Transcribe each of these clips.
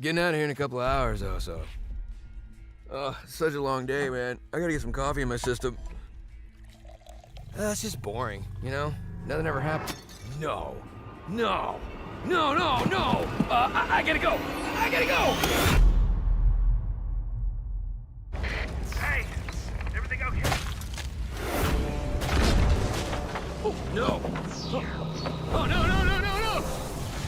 Getting out of here in a couple of hours, though, so. Oh, such a long day, man. I gotta get some coffee in my system. It's just boring, you know? Nothing ever happened. No. No. No, no, no! I gotta go! I gotta go! Hey! Everything okay? Oh, no! Oh, no, no, no, no, no!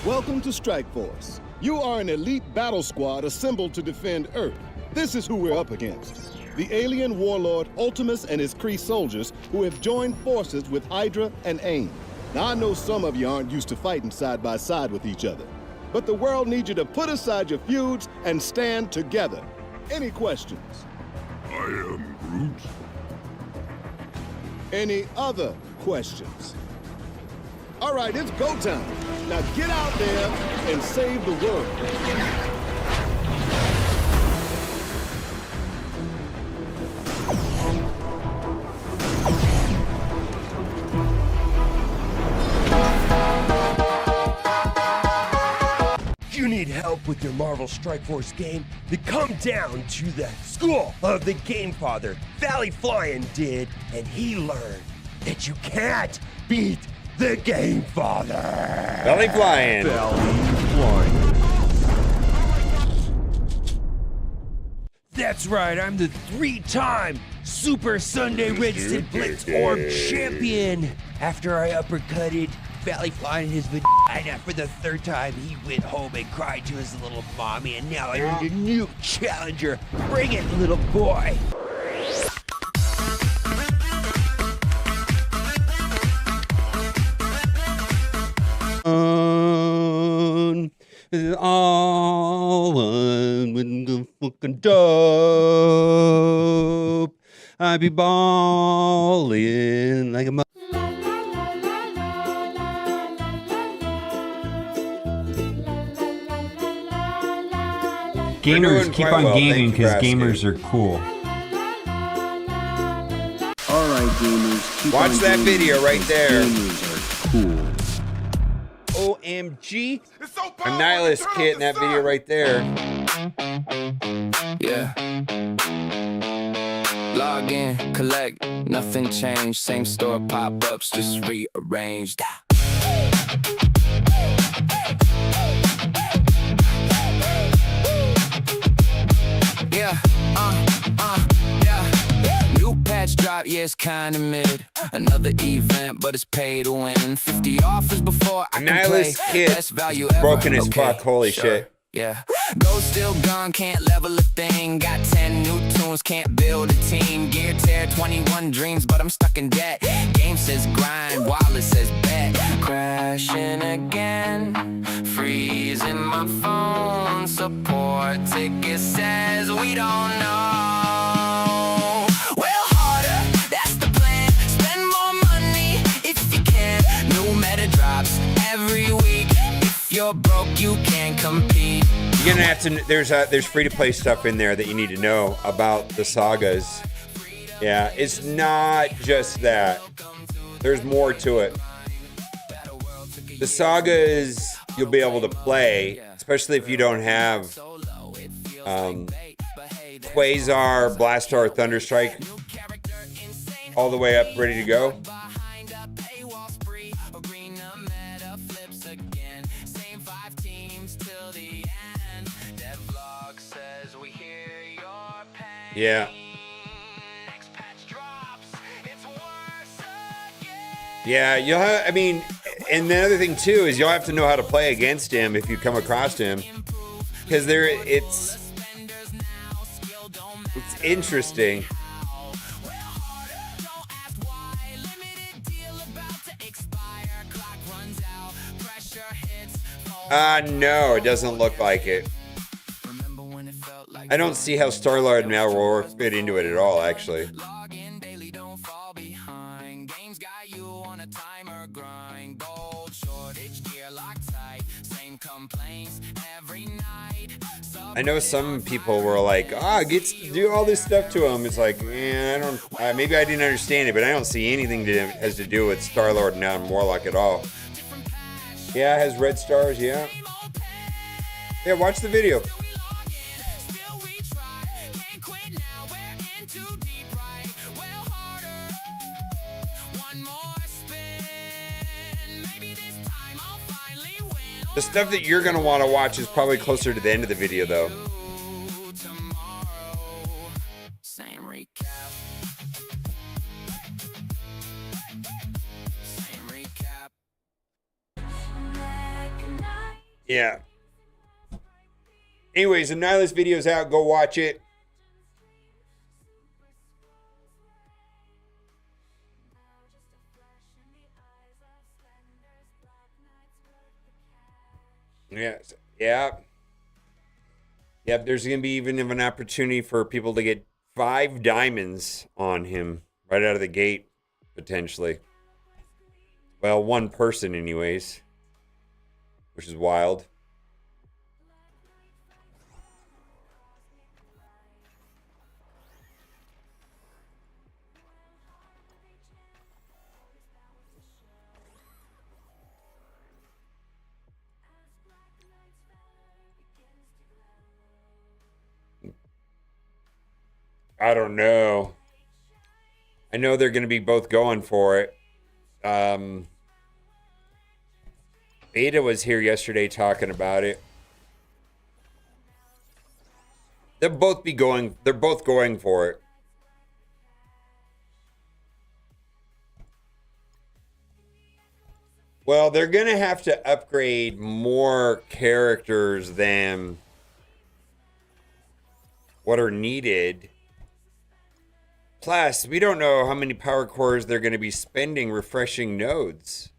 Welcome to Strike Force. You are an elite battle squad assembled to defend Earth. This is who we're up against. The alien warlord Ultimus and his Kree soldiers who have joined forces with Hydra and AIM. Now, I know some of you aren't used to fighting side by side with each other, but the world needs you to put aside your feuds and stand together. Any questions? I am Groot. Any other questions? All right, it's go time. Now get out there and save the world. You need help with your Marvel Strike Force game? Then come down to the school of the Game Father. Valley Flying did, and he learned that you can't beat the Game Father. Belly flying. That's right, I'm the 3-time Super Sunday Redston Blitz Orb champion. After I uppercutted Valley Flying in his vagina for the 3rd time, he went home and cried to his little mommy, and now I earned a new challenger. Bring it, little boy. All one with the fucking dope. I be ballin' like a Gamers keep on gaming because gamers are cool. Alright, gamers, keep Watch on that gaming video right because there. Gamers are cool. OMG. A nihilist kit in that video right there. Yeah. Log in, collect, nothing changed. Same store pop-ups, just rearranged. Yeah, yeah. New patch drop, yeah, it's kinda mid. Another event, but it's pay to win. 50 offers before I can play. Nihilist kit. Best value ever. Broken as Okay, fuck. Holy sure. shit. Yeah. Gold still gone, can't level a thing. Got 10 new tunes, can't build a team. Gear tear, 21 dreams, but I'm stuck in debt. Game says grind, wallet says bet. Crashing again, freezing my phone. Support ticket says we don't know. Well, harder, that's the plan. Spend more money if you can. New meta drops every week. If you're broke, you can't compete. You're gonna have to. There's free to play stuff in there that you need to know about the sagas. Yeah, it's not just that. There's more to it. The sagas you'll be able to play, especially if you don't have Quasar, Blastar, Thunderstrike all the way up, ready to go. Yeah. Yeah, you'll have, I mean, and the other thing too is you'll have to know how to play against him if you come across him. Because it's interesting. No, it doesn't look like it. I don't see how Star-Lord and Malroar fit into it at all, actually. I know some people were like, get to do all this stuff to him. It's like, I don't. Maybe I didn't understand it, but I don't see anything that has to do with Star-Lord and Warlock at all. Yeah, it has red stars. Yeah. Yeah, watch the video. The stuff that you're going to want to watch is probably closer to the end of the video, though. Yeah. Anyways, the Nihilist video's out. Go watch it. Yes. Yeah. Yep. There's going to be even an opportunity for people to get 5 diamonds on him right out of the gate, potentially. Well, one person, anyways, which is wild. I don't know. I know they're going to be both going for it. Beta was here yesterday talking about it. They're both going for it. Well, they're going to have to upgrade more characters than what are needed. Plus, we don't know how many power cores they're going to be spending refreshing nodes.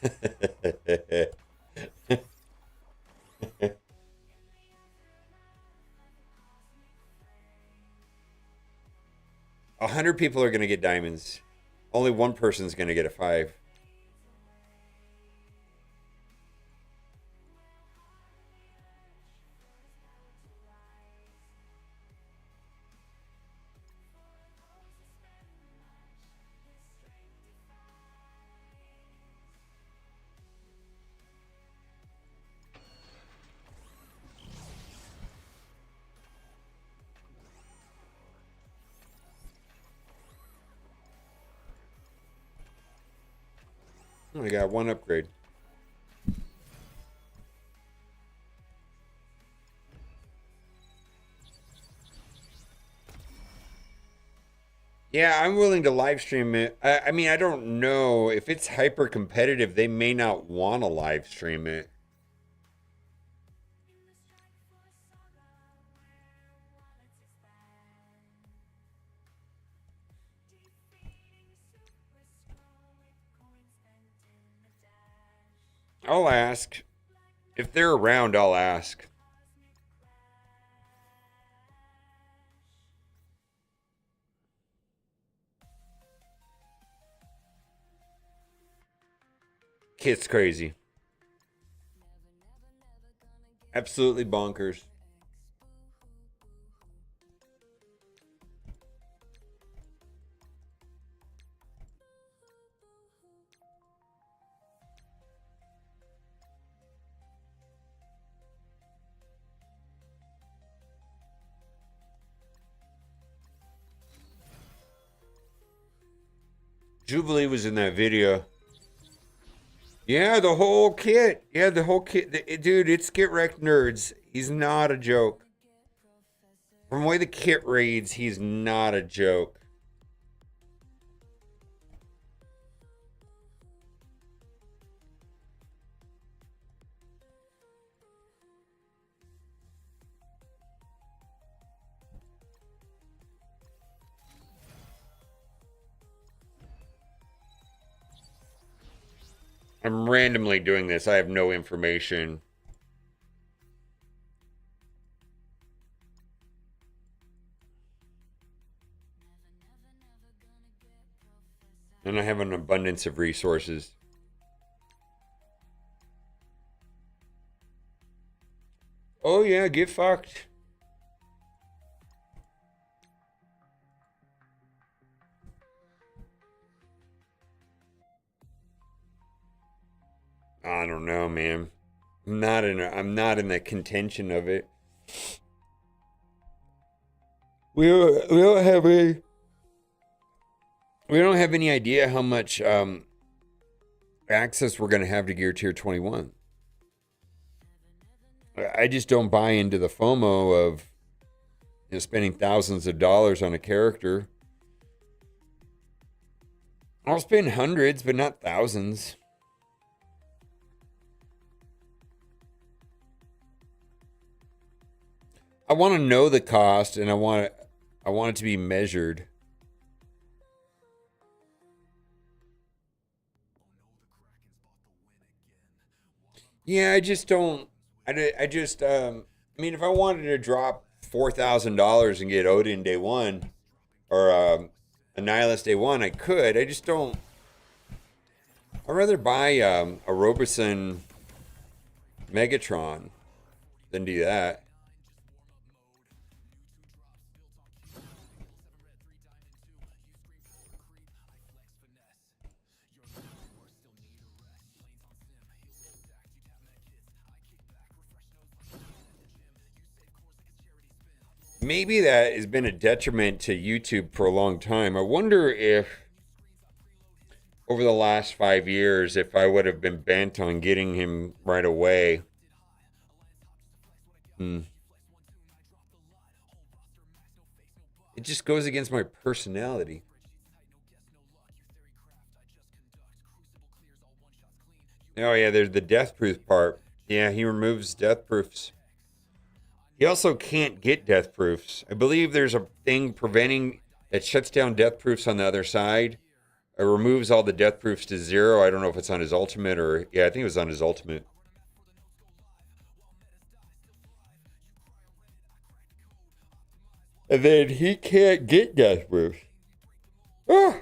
A 100 people are going to get diamonds. Only one person's going to get a 5. We got one upgrade. Yeah, I'm willing to live stream it. I mean, I don't know. If it's hyper competitive, they may not want to live stream it. I'll ask. If they're around, I'll ask. Kit's crazy. Absolutely bonkers. Jubilee was in that video. Yeah, the whole kit. Yeah, the whole kit. Dude, it's Get Wrecked Nerds. He's not a joke. From the way the kit reads, he's not a joke. I'm randomly doing this. I have no information. And I have an abundance of resources. Oh yeah, get fucked. I don't know, man. I'm not in the contention of it. We don't have any idea how much access we're going to have to Gear Tier 21. I just don't buy into the FOMO of spending thousands of dollars on a character. I'll spend hundreds, but not thousands. I want to know the cost, and I want it to be measured. Yeah, I just don't. I mean, if I wanted to drop $4,000 and get Odin day one, or Annihilus day one, I could. I just don't. I'd rather buy a Robeson Megatron than do that. Maybe that has been a detriment to YouTube for a long time. I wonder if over the last 5 years, if I would have been bent on getting him right away. It just goes against my personality. Oh yeah, there's the death proof part. Yeah, he removes death proofs. He also can't get death proofs. I believe there's a thing preventing that shuts down death proofs on the other side. It removes all the death proofs to 0. I don't know if it's on his ultimate or... Yeah, I think it was on his ultimate. And then he can't get death proofs. Ah!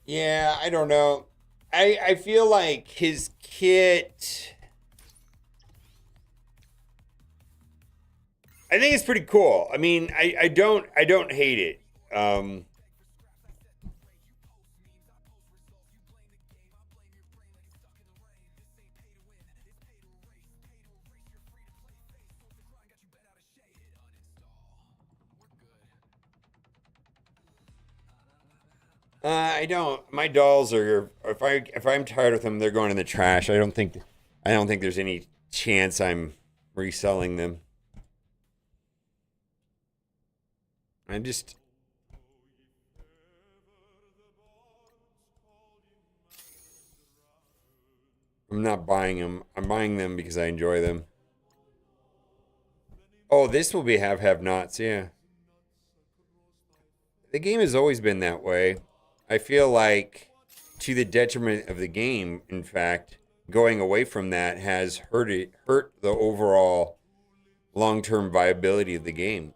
Yeah, I don't know. I feel like his kit... I think it's pretty cool. I mean, I don't hate it. I don't. My dolls are. If I'm tired with them, they're going in the trash. I don't think there's any chance I'm reselling them. I'm not buying them. I'm buying them because I enjoy them. Oh, this will be have nots. Yeah. The game has always been that way. I feel like, to the detriment of the game, in fact, going away from that has hurt the overall long-term viability of the game.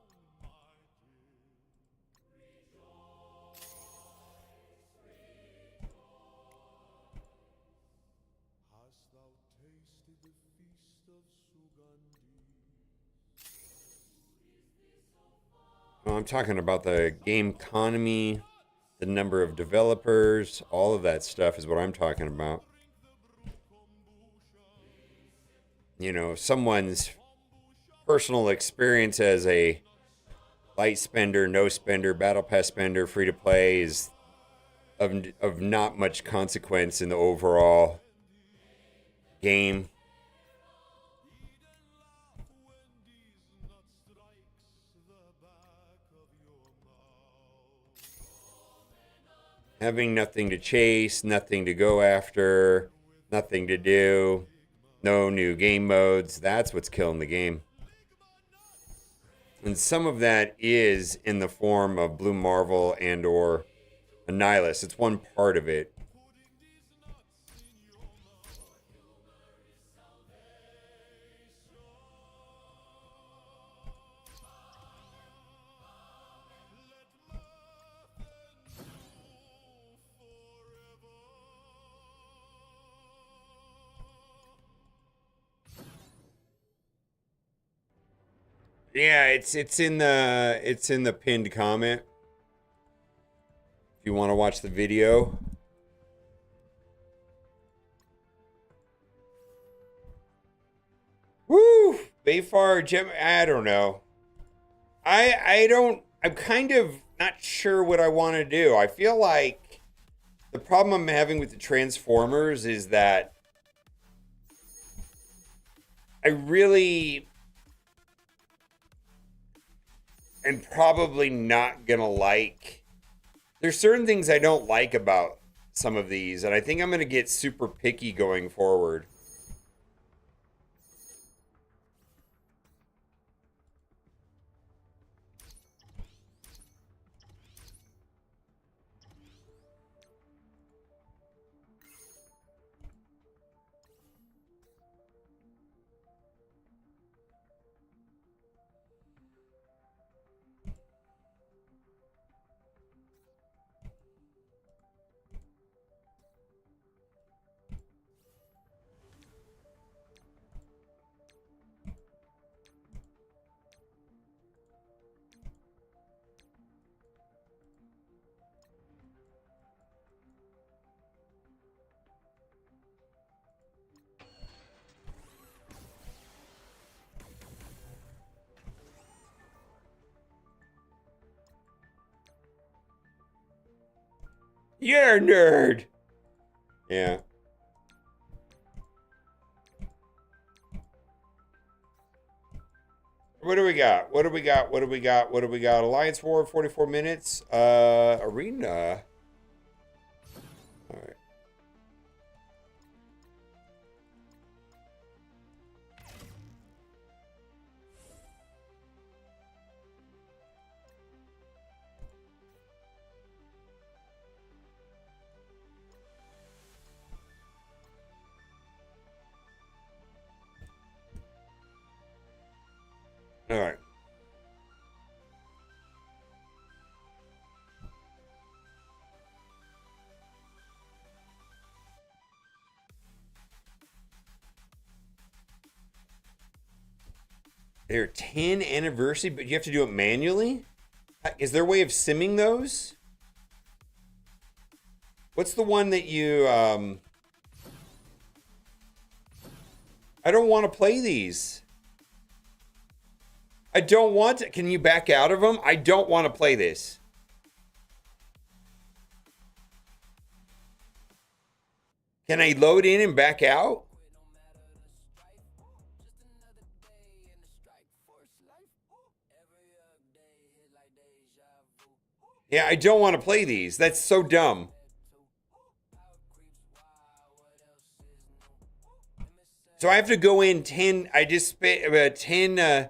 Well, I'm talking about the game economy, the number of developers, all of that stuff is what I'm talking about. You know, someone's personal experience as a light spender, no spender, battle pass spender, free to play is of not much consequence in the overall game. Having nothing to chase, nothing to go after, nothing to do, no new game modes, that's what's killing the game. And some of that is in the form of Blue Marvel and or A nihilist. It's one part of it. Yeah, it's in the pinned comment. If you want to watch the video. Woo! Bayfar Gem, I don't know. I'm kind of not sure what I want to do. I feel like the problem I'm having with the Transformers is that I really am probably not gonna like. There's certain things I don't like about some of these, and I think I'm gonna get super picky going forward. You're a nerd. Yeah. What do we got? What do we got? What do we got? What do we got? Alliance War, 44 minutes. Arena. All right. All right. They're 10 anniversary, but you have to do it manually? Is there a way of simming those? What's the one that you, I don't want to play these. I don't want to. Can you back out of them? I don't want to play this. Can I load in and back out? Yeah, I don't want to play these. That's so dumb. So I have to go in 10. I just spent 10.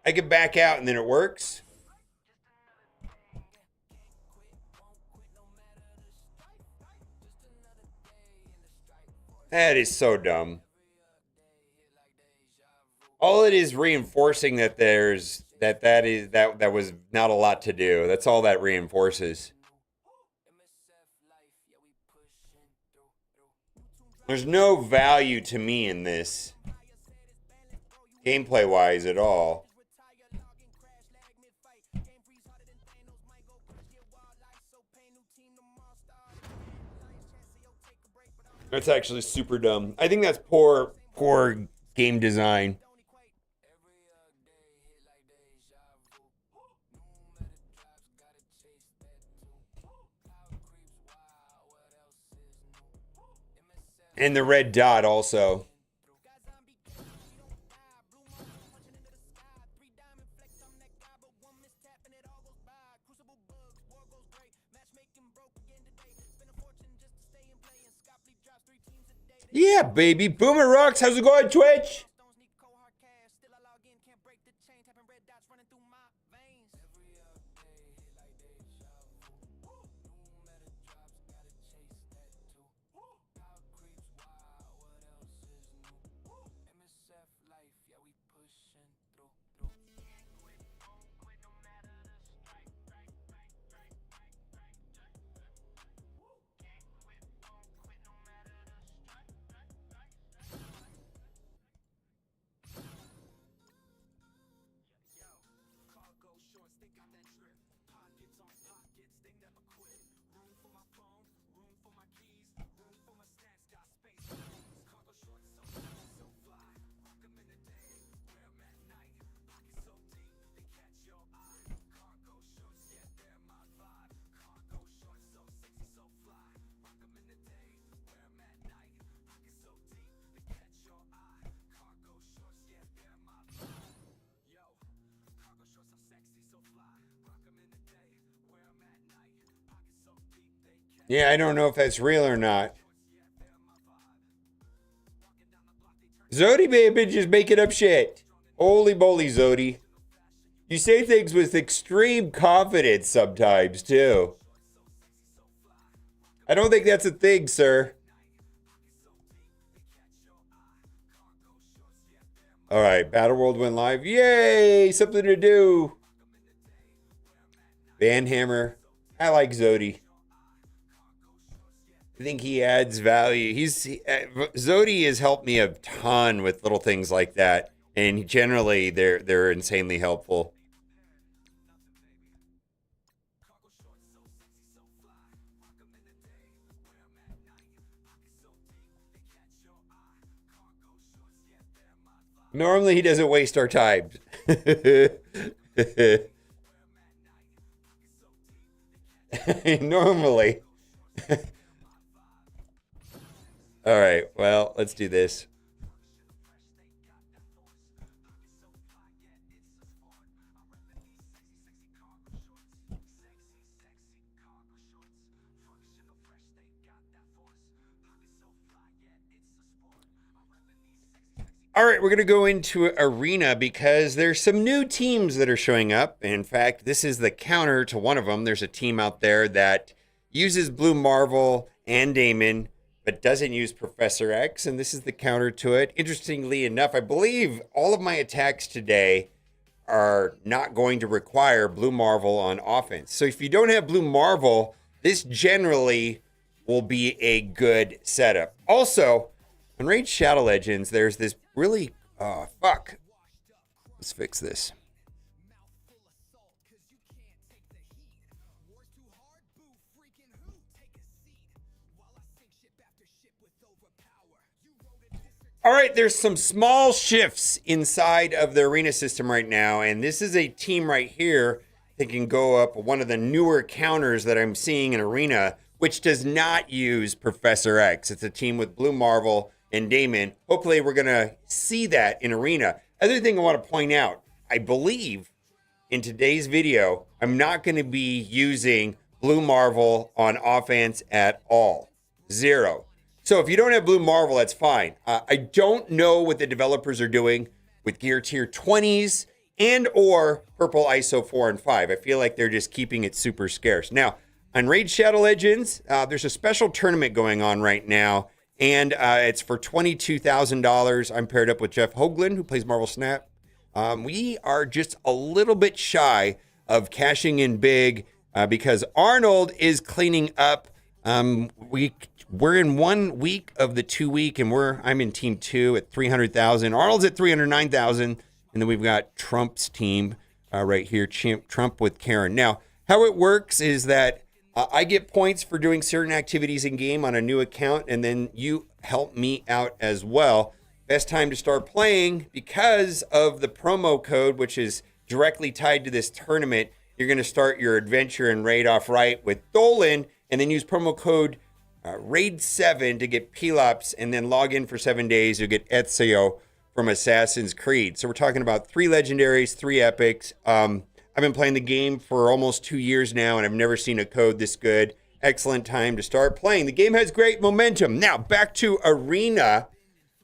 I can back out and then it works. That is so dumb. All it is reinforcing that that was not a lot to do. That's all that reinforces. There's no value to me in this, gameplay wise at all. That's actually super dumb. I think that's poor game design. And the red dot also. Yeah, baby. Boomer Rocks, how's it going, Twitch? Yeah, I don't know if that's real or not. Zodi baby just making up shit. Holy moly, Zodi. You say things with extreme confidence sometimes, too. I don't think that's a thing, sir. All right, Battle World went live. Yay, something to do. Banhammer. I like Zodi. I think he adds value. Zodi has helped me a ton with little things like that, and generally they're insanely helpful. Normally he doesn't waste our time. Normally. All right, well, let's do this. All right, we're going to go into Arena because there's some new teams that are showing up. In fact, this is the counter to one of them. There's a team out there that uses Blue Marvel and Damon, but doesn't use Professor X, and this is the counter to it. Interestingly enough, I believe all of my attacks today are not going to require Blue Marvel on offense. So if you don't have Blue Marvel, this generally will be a good setup. Also, on Raid Shadow Legends, there's this really, let's fix this. All right, there's some small shifts inside of the arena system right now, and this is a team right here that can go up one of the newer counters that I'm seeing in arena, which does not use Professor X. It's a team with Blue Marvel and Damon. Hopefully we're going to see that in arena. Other thing I want to point out, I believe in today's video, I'm not going to be using Blue Marvel on offense at all. Zero. So if you don't have Blue Marvel, that's fine. I don't know what the developers are doing with Gear Tier 20s and or Purple ISO 4 and 5. I feel like they're just keeping it super scarce. Now, on Raid Shadow Legends, there's a special tournament going on right now, and it's for $22,000. I'm paired up with Jeff Hoagland, who plays Marvel Snap. We are just a little bit shy of cashing in big because Arnold is cleaning up. We're in 1 week of the 2 week, and I'm in team 2 at 300,000. Arnold's at 309,000, and then we've got Trump's team right here, Trump with Karen. Now, how it works is that I get points for doing certain activities in game on a new account, and then you help me out as well. Best time to start playing because of the promo code, which is directly tied to this tournament. You're going to start your adventure in Raid Off Right with Dolan, and then use promo code RAID7 to get Pelops, and then log in for 7 days. You'll get Ezio from Assassin's Creed. So we're talking about 3 legendaries, 3 epics. I've been playing the game for almost 2 years now, and I've never seen a code this good. Excellent time to start playing. The game has great momentum. Now, back to Arena.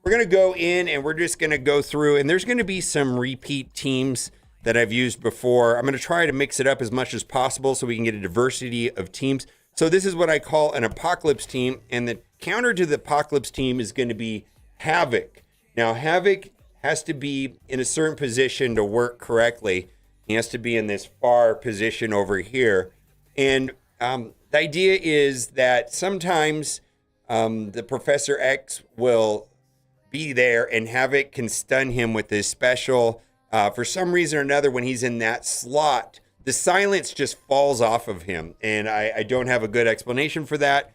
We're going to go in, and we're just going to go through, and there's going to be some repeat teams that I've used before. I'm going to try to mix it up as much as possible so we can get a diversity of teams. So this is what I call an Apocalypse team, and the counter to the Apocalypse team is going to be Havoc. Now, Havoc has to be in a certain position to work correctly. He has to be in this far position over here. And the idea is that sometimes the Professor X will be there, and Havoc can stun him with this special. For some reason or another, when he's in that slot, the silence just falls off of him, and I don't have a good explanation for that.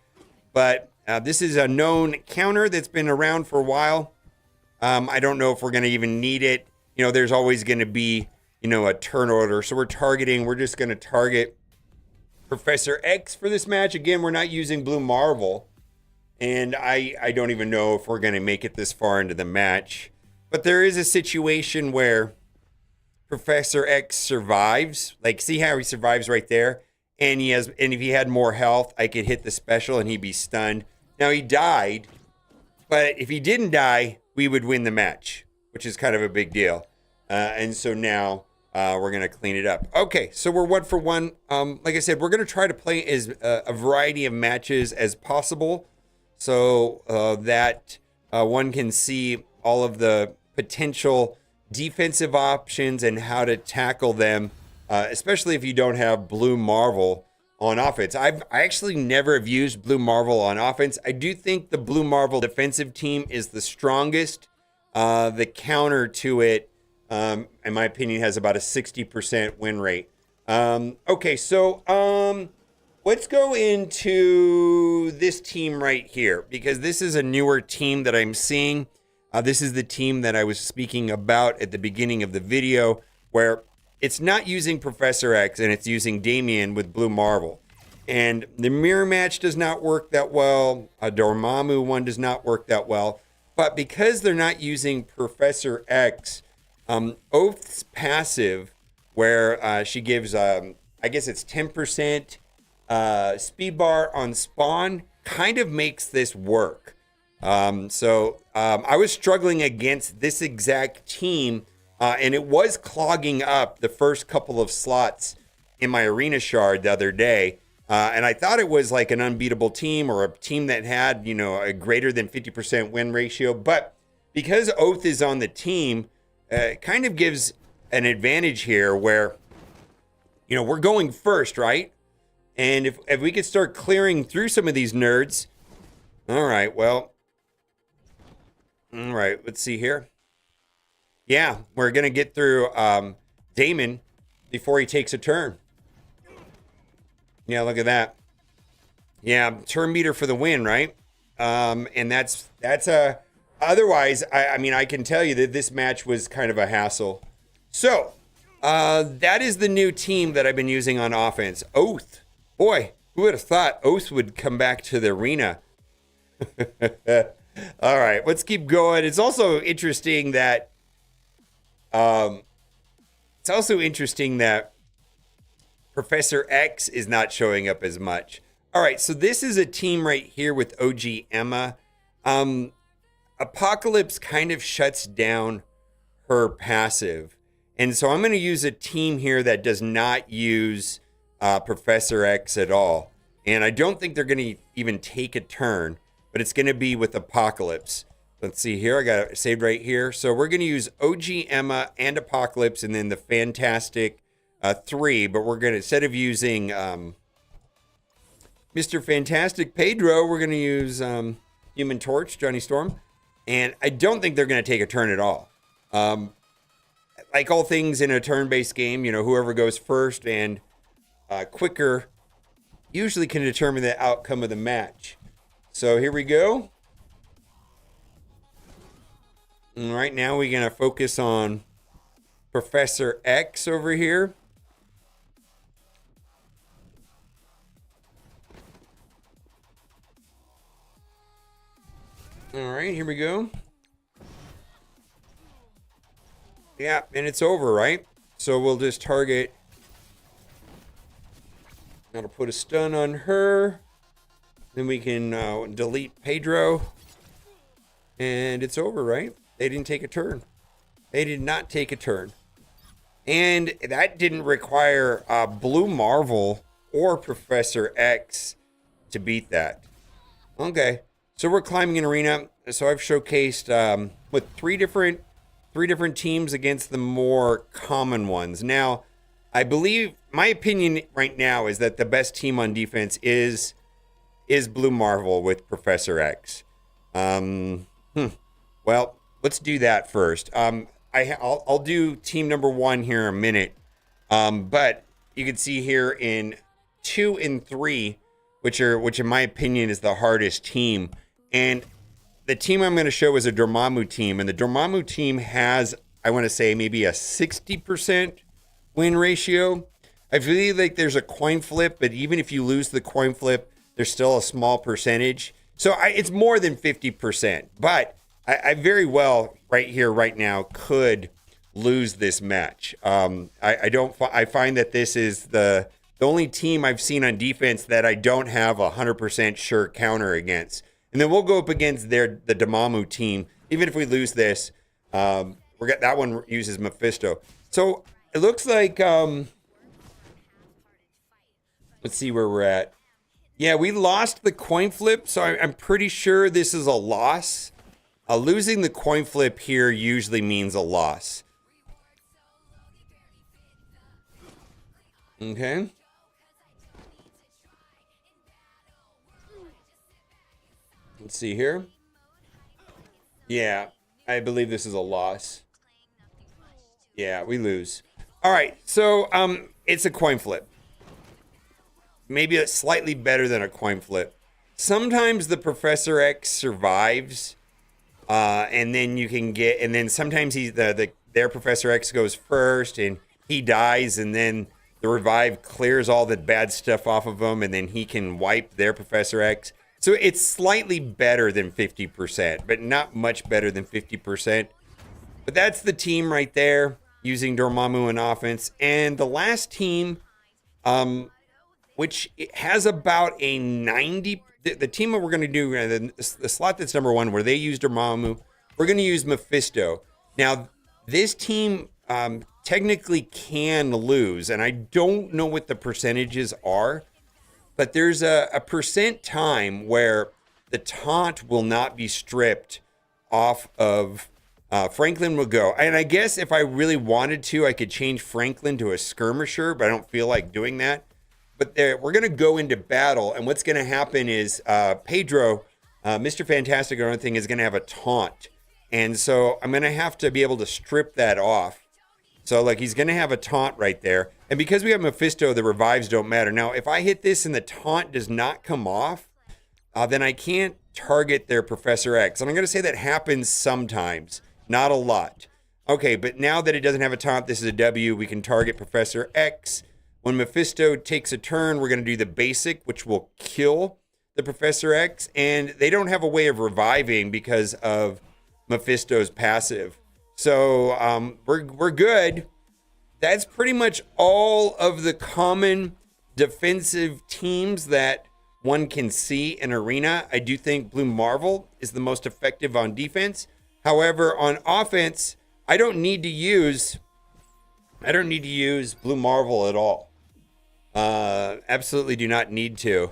But this is a known counter that's been around for a while. I don't know if we're going to even need it. You know, there's always going to be, a turn order. So we're just going to target Professor X for this match. Again, we're not using Blue Marvel, and I don't even know if we're going to make it this far into the match. But there is a situation where Professor X survives. Like, see how he survives right there? and if he had more health, I could hit the special and he'd be stunned. Now he died, but if he didn't die, we would win the match, which is kind of a big deal. And so now we're going to clean it up. Okay, so we're 1 for 1. Like I said, we're going to try to play as a variety of matches as possible so that one can see all of the potential defensive options and how to tackle them, especially if you don't have Blue Marvel on offense. I actually never have used Blue Marvel on offense. I do think the Blue Marvel defensive team is the strongest. The counter to it, in my opinion, has about a 60% win rate. Okay, so let's go into this team right here, because this is a newer team that I'm seeing. This is the team that I was speaking about at the beginning of the video, where it's not using Professor X and it's using Damien with Blue Marvel. And the mirror match does not work that well. A Dormammu one does not work that well. But because they're not using Professor X, Oath's passive, where she gives, I guess it's 10% speed bar on spawn, kind of makes this work. So I was struggling against this exact team, and it was clogging up the first couple of slots in my arena shard the other day. And I thought it was like an unbeatable team or a team that had, a greater than 50% win ratio. But because Oath is on the team, it kind of gives an advantage here where, we're going first, right? And if we could start clearing through some of these nerds. All right, let's see here. Yeah, we're going to get through Damon before he takes a turn. Yeah, look at that. Yeah, turn meter for the win, right? And that's a... Otherwise, I can tell you that this match was kind of a hassle. So, that is the new team that I've been using on offense. Oath. Boy, who would have thought Oath would come back to the arena? All right, let's keep going. It's also interesting that Professor X is not showing up as much. All right, so this is a team right here with OG Emma. Apocalypse kind of shuts down her passive. And so I'm going to use a team here that does not use Professor X at all. And I don't think they're going to even take a turn, but it's going to be with Apocalypse. Let's see here. I got it saved right here. So we're going to use OG Emma and Apocalypse and then the Fantastic 3. But we're going to, instead of using Mr. Fantastic Pedro, we're going to use Human Torch, Johnny Storm. And I don't think they're going to take a turn at all. Like all things in a turn-based game, whoever goes first and quicker usually can determine the outcome of the match. So here we go. And right now we're going to focus on Professor X over here. All right, here we go. Yeah, and it's over, right? So we'll just target. Gotta put a stun on her. Then we can delete Pedro. And it's over, right? They didn't take a turn. They did not take a turn. And that didn't require Blue Marvel or Professor X to beat that. Okay. So we're climbing an arena. So I've showcased with three different teams against the more common ones. Now, I believe my opinion right now is that the best team on defense is Blue Marvel with Professor X. Well, let's do that first. I'll do team number 1 here in a minute. But you can see here in 2 and 3, which in my opinion is the hardest team. And the team I'm going to show is a Dormammu team. And the Dormammu team has, I want to say, maybe a 60% win ratio. I feel like there's a coin flip, but even if you lose the coin flip, there's still a small percentage. So it's more than 50%. But I very well, right here, right now, could lose this match. I find that this is the the only team I've seen on defense that I don't have a 100% sure counter against. And then we'll go up against the Dormammu team. Even if we lose this, that one uses Mephisto. So it looks like, let's see where we're at. Yeah, we lost the coin flip, so I'm pretty sure this is a loss. Losing the coin flip here usually means a loss. Okay. Let's see here. Yeah, I believe this is a loss. Yeah, we lose. All right, so it's a coin flip. Maybe it's slightly better than a coin flip. Sometimes the Professor X survives, and then you can get, and then sometimes their Professor X goes first, and he dies, and then the revive clears all the bad stuff off of him, and then he can wipe their Professor X. So it's slightly better than 50%, but not much better than 50%. But that's the team right there, using Dormammu in offense. And the last team, which has about a 90, the team that we're going to do, the slot that's number 1, where they use Dormammu, we're going to use Mephisto. Now, this team technically can lose, and I don't know what the percentages are, but there's a percent time where the taunt will not be stripped off of Franklin will go. And I guess if I really wanted to, I could change Franklin to a skirmisher, but I don't feel like doing that. But we're going to go into battle, and what's going to happen is Pedro, Mr. Fantastic or anything, is going to have a taunt. And so I'm going to have to be able to strip that off. So, like, he's going to have a taunt right there. And because we have Mephisto, the revives don't matter. Now, if I hit this and the taunt does not come off, then I can't target their Professor X. And I'm going to say that happens sometimes, not a lot. Okay, but now that it doesn't have a taunt, this is a W. We can target Professor X. When Mephisto takes a turn, we're going to do the basic, which will kill the Professor X. And they don't have a way of reviving because of Mephisto's passive. So we're good. That's pretty much all of the common defensive teams that one can see in Arena. I do think Blue Marvel is the most effective on defense. However, on offense, I don't need to use Blue Marvel at all. Absolutely do not need to.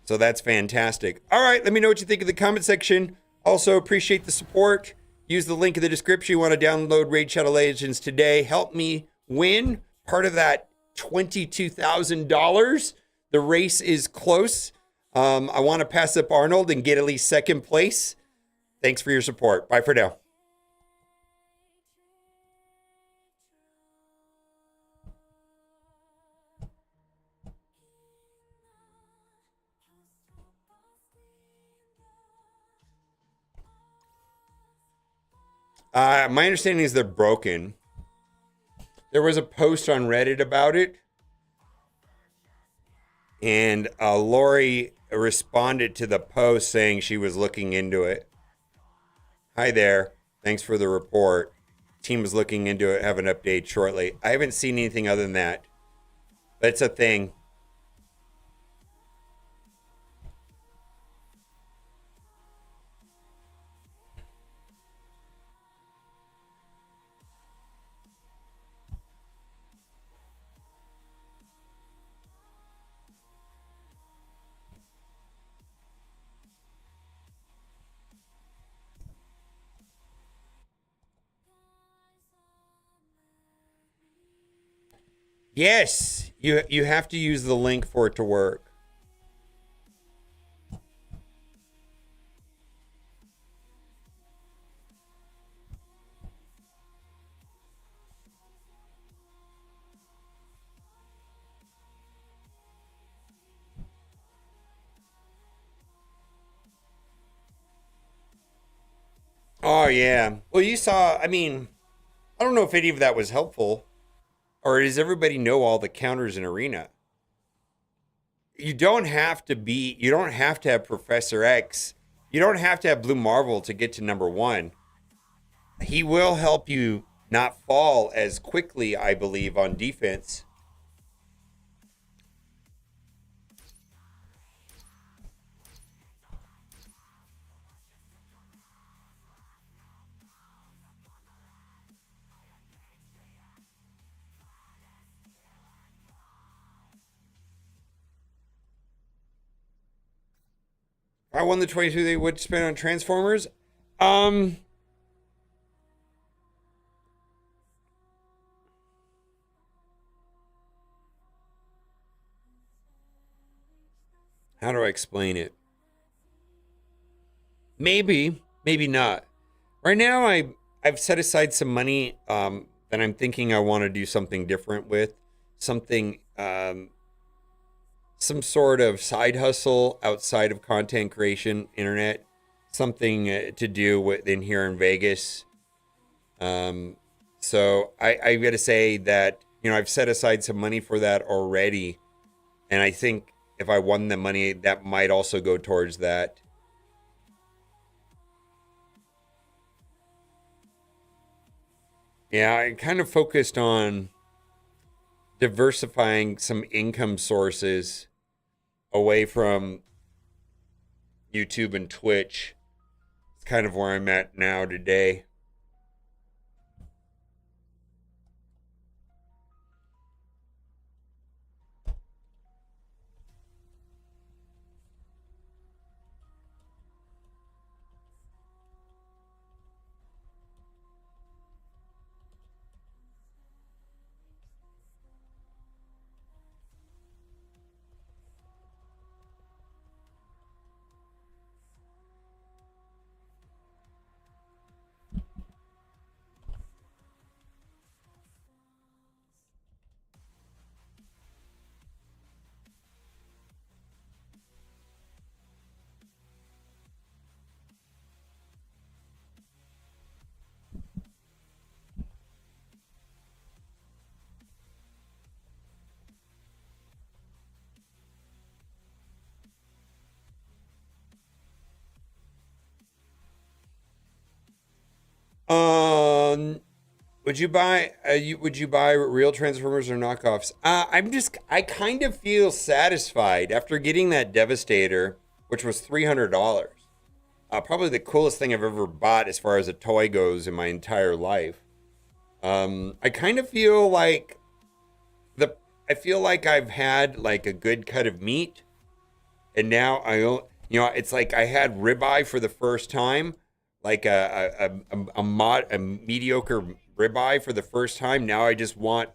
So that's fantastic. All right, let me know what you think in the comment section. Also, appreciate the support. Use the link in the description. You want to download Raid Shadow Legends today. Help me win part of that $22,000. The race is close. I want to pass up Arnold and get at least second place. Thanks for your support. Bye for now. My understanding is they're broken. There was a post on Reddit about it, and Lori responded to the post saying she was looking into it. Hi there. Thanks for the report. Team is looking into it. Have an update shortly. I haven't seen anything other than that. That's a thing. Yes, you have to use the link for it to work. Oh, yeah. Well, you saw, I mean, I don't know if any of that was helpful. Or does everybody know all the counters in Arena? You don't have to have Professor X. You don't have to have Blue Marvel to get to number 1. He will help you not fall as quickly, I believe, on defense. I won the 22 they would spend on Transformers. How do I explain it? Maybe, maybe not. Right now, I've set aside some money that I'm thinking I want to do something different with, something, some sort of side hustle outside of content creation, internet, something to do with in here in Vegas. So I got to say that I've set aside some money for that already, and I think if I won the money, that might also go towards that. Yeah, I kind of focused on diversifying some income sources away from YouTube and Twitch. It's kind of where I'm at now today. Would you buy? Would you buy real Transformers or knockoffs? I kind of feel satisfied after getting that Devastator, which was $300. Probably the coolest thing I've ever bought as far as a toy goes in my entire life. I kind of feel like I feel like I've had like a good cut of meat, and now it's like I had ribeye for the first time, like a mediocre ribeye for the first time. Now I just want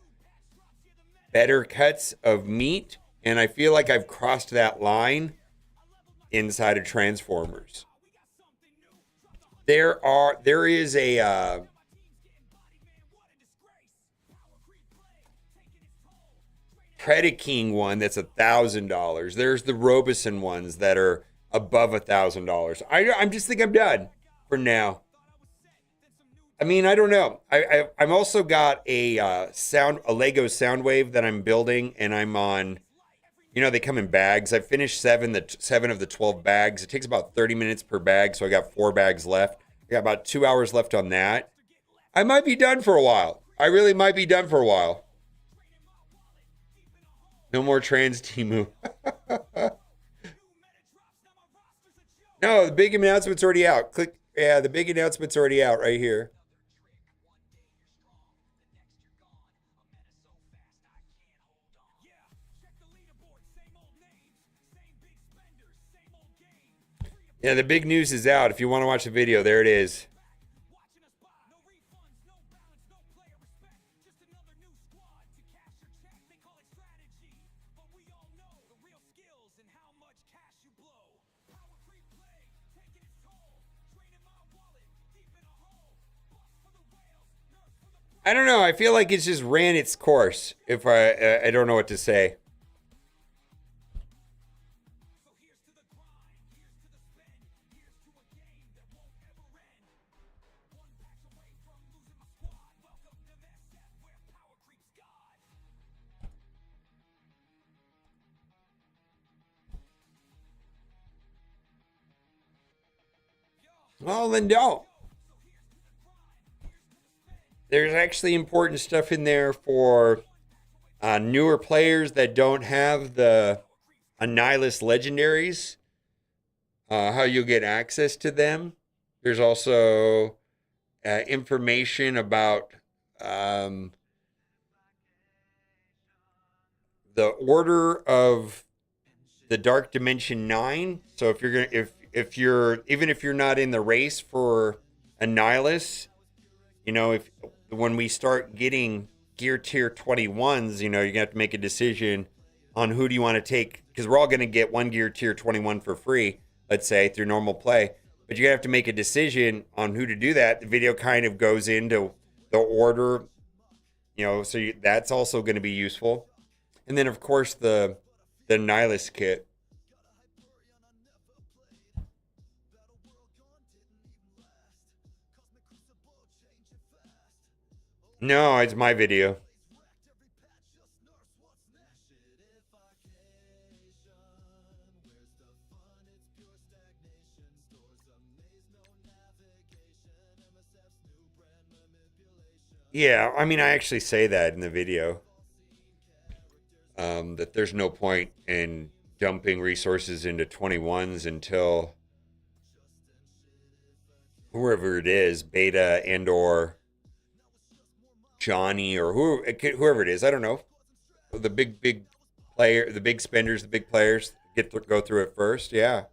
better cuts of meat, and I feel like I've crossed that line inside of Transformers. There is a Predaking one that's $1,000. There's the Robeson ones that are above $1,000. I'm just think I'm done for now. I mean, I don't know. I've also got a Lego Soundwave that I'm building, and I'm on. They come in bags. I finished 7 of the 12 bags. It takes about 30 minutes per bag, so I got 4 bags left. I got about 2 hours left on that. I might be done for a while. I really might be done for a while. No more trans Timu. No, the big announcement's already out. Click. Yeah, the big announcement's already out right here. Yeah, the big news is out. If you want to watch the video, there it is. I don't know. I feel like it's just ran its course. If I don't know what to say. Well, then don't. There's actually important stuff in there for newer players that don't have the Annihilus legendaries. How you'll get access to them. There's also information about the Order of the Dark Dimension 9. So if if you're not in the race for a Nihilus, you know, if when we start getting gear tier 21s, you know, you're gonna have to make a decision on who do you want to take, because we're all gonna get one gear tier 21 for free, let's say, through normal play. But you're gonna have to make a decision on who to do that. The video kind of goes into the order, you know, so that's also going to be useful. And then, of course, the Nihilus kit. No, it's my video. Yeah, I mean, I actually say that in the video. That there's no point in dumping resources into 21s until whoever it is, Beta and or Johnny or whoever it is, I don't know. The big player, the big spenders, the big players go through it first. Yeah.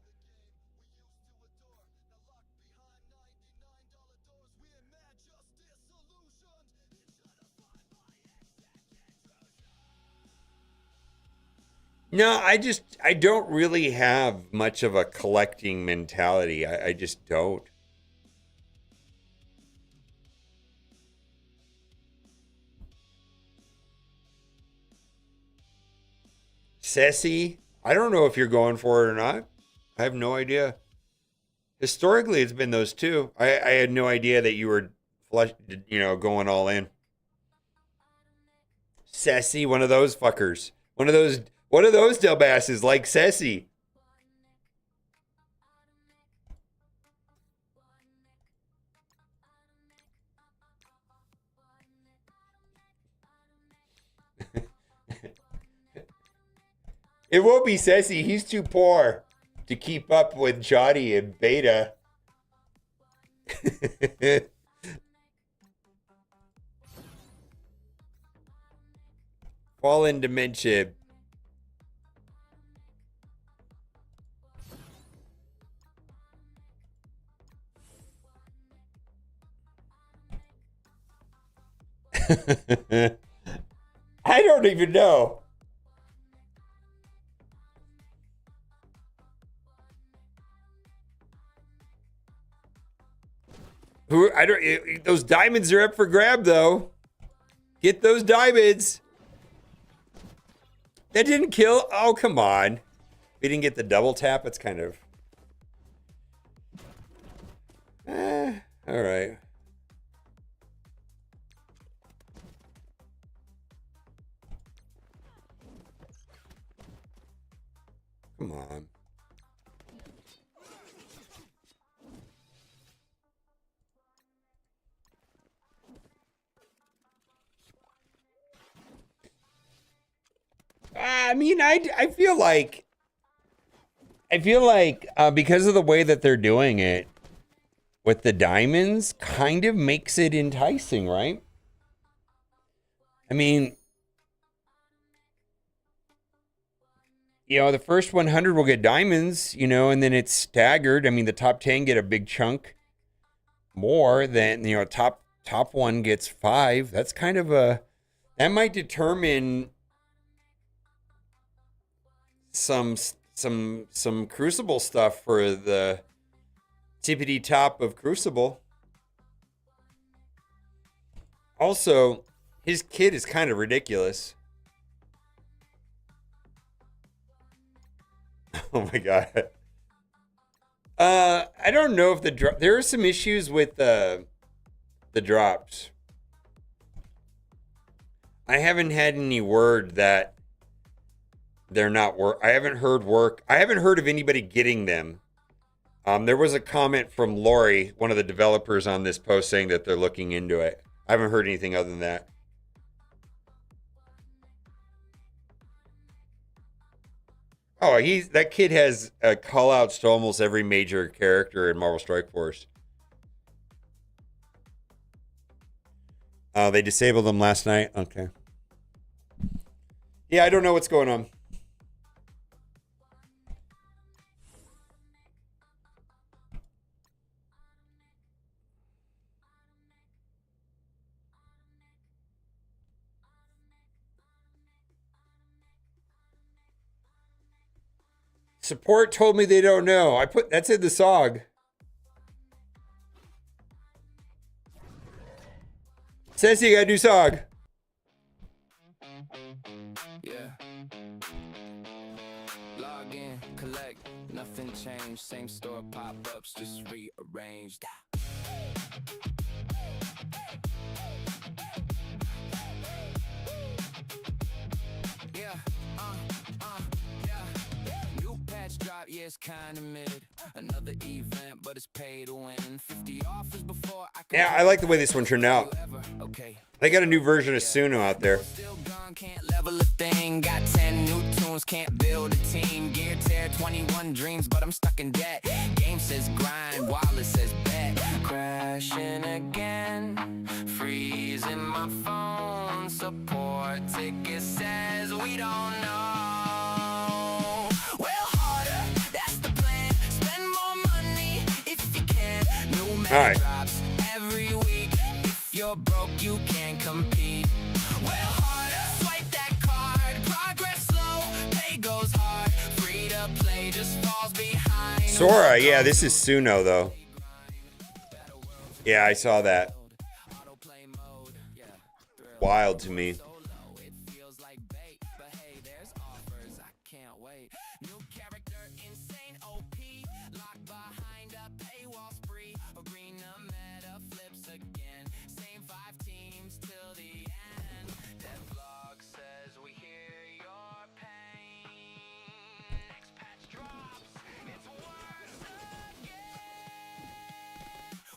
No, I don't really have much of a collecting mentality. I just don't. Ceci, I don't know if you're going for it or not. I have no idea. Historically, it's been those two. I had no idea that you were going all in. Ceci, one of those fuckers. One of those dumbasses like Ceci. It won't be Ceci. He's too poor to keep up with Johnny and Beta. Fallen Dementia. I don't even know. Those diamonds are up for grab though. Get those diamonds. That didn't kill. Oh, come on. We didn't get the double tap. It's kind of. All right. Come on. I mean, I feel like because of the way that they're doing it with the diamonds, kind of makes it enticing, right? I mean, you know, the first 100 will get diamonds, you know, and then it's staggered. I mean, the top 10 get a big chunk more than, you know, top one gets 5. That's kind of that might determine some Crucible stuff for the TPD top of Crucible. Also, his kid is kind of ridiculous. Oh my god. I don't know if there are some issues with the drops. I haven't had any word that they're not I haven't heard of anybody getting them. There was a comment from Lori, one of the developers on this post, saying that they're looking into it. I haven't heard anything other than that. Oh, that kid has call outs to almost every major character in Marvel Strike Force. They disabled them last night. Okay. Yeah, I don't know what's going on. Support told me they don't know. I put that's in the song. Says you gotta do song. Yeah. Log in, collect, nothing changed. Same store pop-ups, just rearranged. Yeah, yeah. New patch drop, yeah, it's kinda mid. Another event, but it's pay to win. 50 offers before I can. Yeah, I like the way this one turned out. Okay. They got a new version of Suno out there. Still gone, can't level a thing. Got 10 new tunes, can't build a team. Gear tear, 21 dreams, but I'm stuck in debt. Game says grind, wallet says bet. Crashing again, freezing my phone. Support ticket says we don't know. Well, harder, that's the plan. Spend more money if you can. New man All right. drops every week. If you're broke, you can't compete. Well, harder, swipe that card. Progress slow, pay goes hard. Free to play just falls behind. Sora, yeah, this is Suno though. Yeah, I saw that. Autoplay mode, yeah. Wild to me. So low, it feels like bait. But hey, there's offers, I can't wait. New character, insane OP. Locked behind a paywall spree. Arena meta flips again. Same 5 teams till the end. Devlog says we hear your pain. Next patch drops, it's worse again.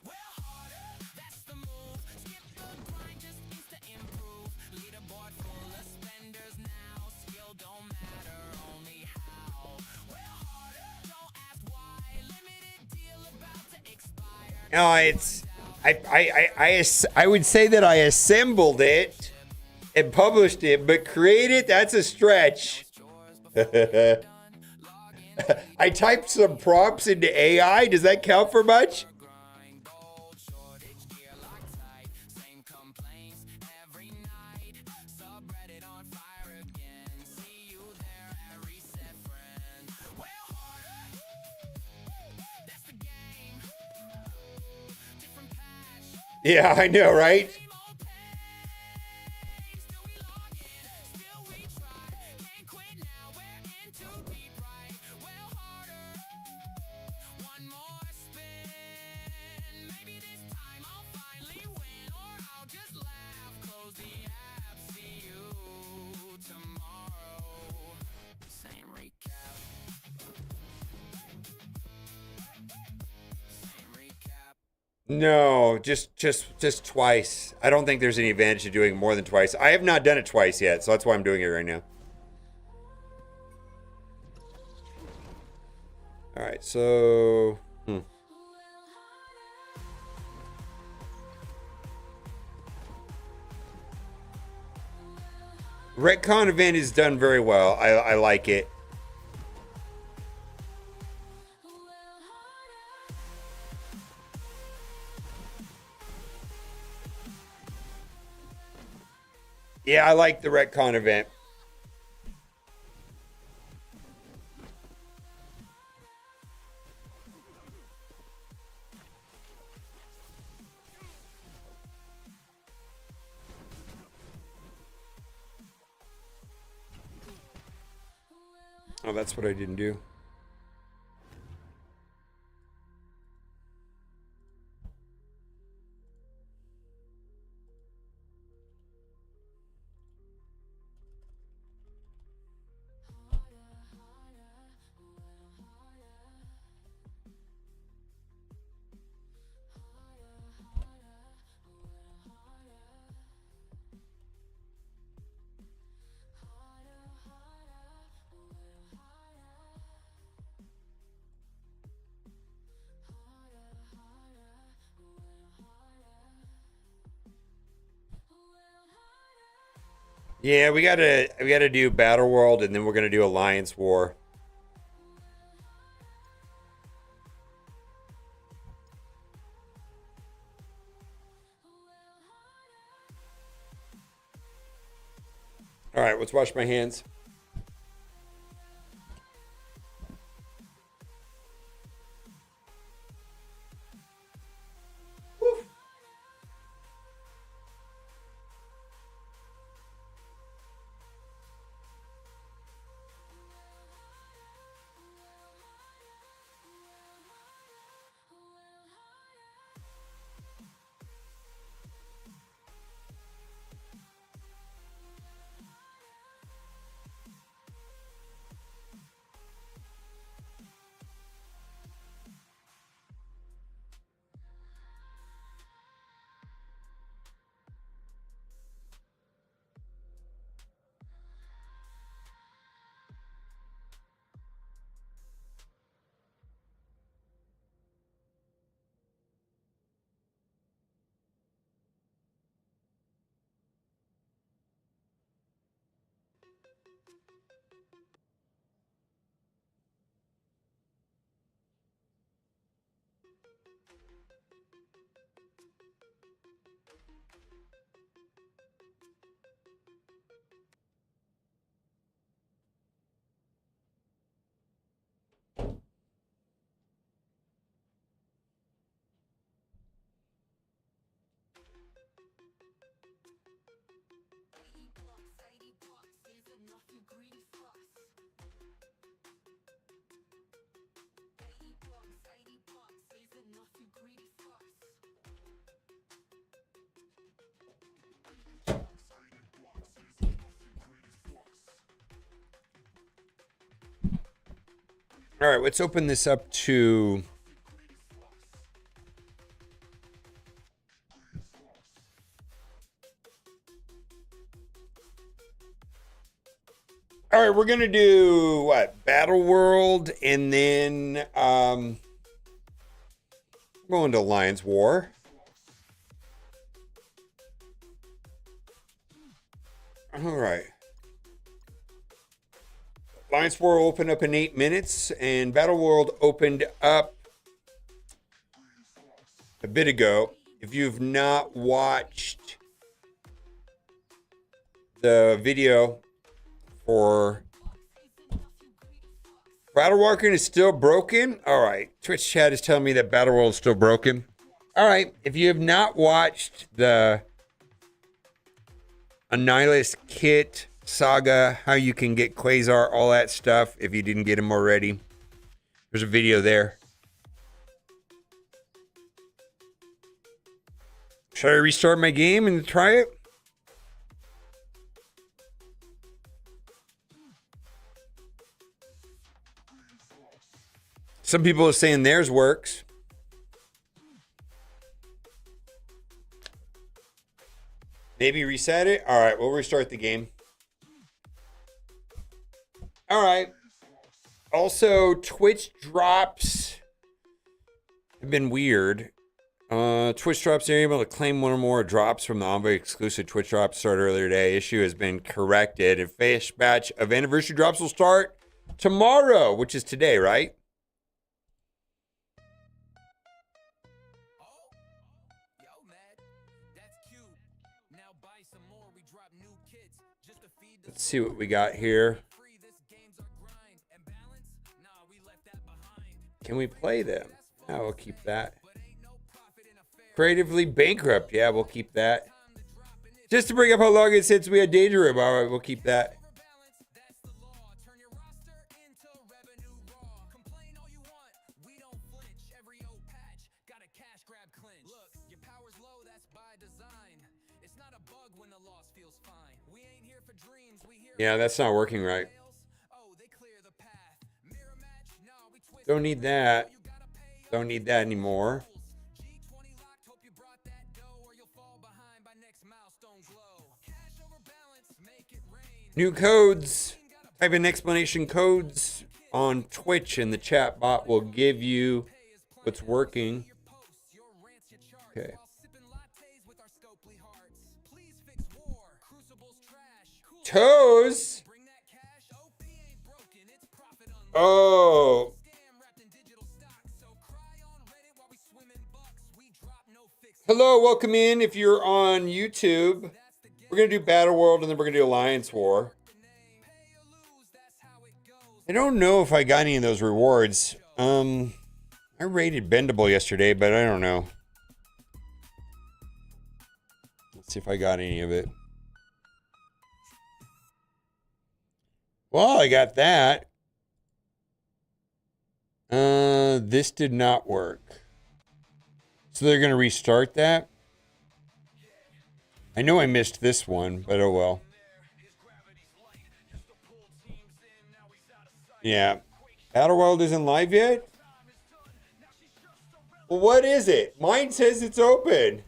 Well, harder, that's the move. Skip the grind, just insta improve. Leaderboard full of spenders now. Skill don't matter, only how. Well, harder, don't ask why. Limited deal about to expire. No, it's I would say that I assembled it and published it, but create it, that's a stretch. I typed some prompts into AI. Does that count for much? Grind, gold, shortage, gear locked tight. Same complaints every night. Subreddit on fire again. See you there at reset, friend. Well, harder, that's the game. Different patch, Yeah, I know, right? same old pain. Still we log in, still we try. Can't quit now, we're in to beat right. Well, harder, one more spin. Maybe this time I'll finally win, or I'll just laugh. Close the app, see you tomorrow. Same recap. Same recap. No, just twice. I don't think there's any advantage to doing more than twice. I have not done it twice yet, so that's why I'm doing it right now. All right, so Retcon event is done very well. I like it. Yeah, I like the Retcon event. Oh, that's what I didn't do. Yeah, we gotta do Battle World, and then we're gonna do Alliance War. All right, let's wash my hands. All right, let's open this up to... All right, we're going to do, what, Battle World, and then going to Alliance War. All right. Alliance War will open up in 8 minutes, and Battle World opened up a bit ago. If you've not watched the video for Battle Walker is still broken. All right. Twitch chat is telling me that Battle World is still broken. All right. If you have not watched the Annihilus kit saga, how you can get Quasar, all that stuff, if you didn't get him already, there's a video there. Should I restart my game and try it? Some people are saying theirs works. Maybe reset it? All right, we'll restart the game. All right. Also, Twitch drops have been weird. Twitch drops are able to claim one or more drops from the Envoy exclusive Twitch drops started earlier today. Issue has been corrected. A fresh batch of anniversary drops will start tomorrow, which is today, right? Let's see what we got here. Can we play them? No, we'll keep that. Creatively bankrupt. Yeah, we'll keep that. Just to bring up how long it's since we had Danger Room. All right, we'll keep that. Yeah, that's not working right. Don't need that. Don't need that anymore. New codes. Type in explanation codes on Twitch and the chat bot will give you what's working. Okay. Toes. Oh. Hello, welcome in. If you're on YouTube, we're going to do Battle World and then we're going to do Alliance War. I don't know if I got any of those rewards. I rated Bendable yesterday, but I don't know. Let's see if I got any of it. Well, I got that. This did not work. So they're going to restart that. I know I missed this one, but oh well. Yeah. Battle World isn't live yet? Well, what is it? Mine says it's open.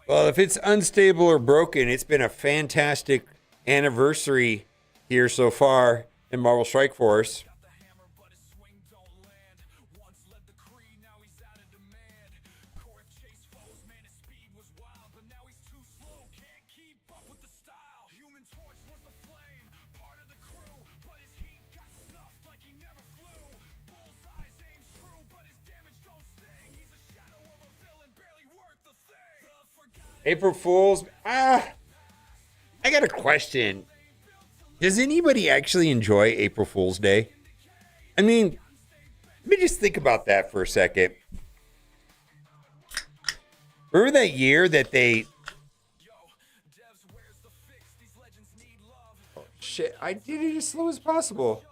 Well, if it's unstable or broken, it's been a fantastic anniversary here so far in Marvel Strike Force. April Fools. I got a question. Does anybody actually enjoy April Fool's Day? I mean, let me just think about that for a second. Remember that year that they... Oh, shit, I did it as slow as possible.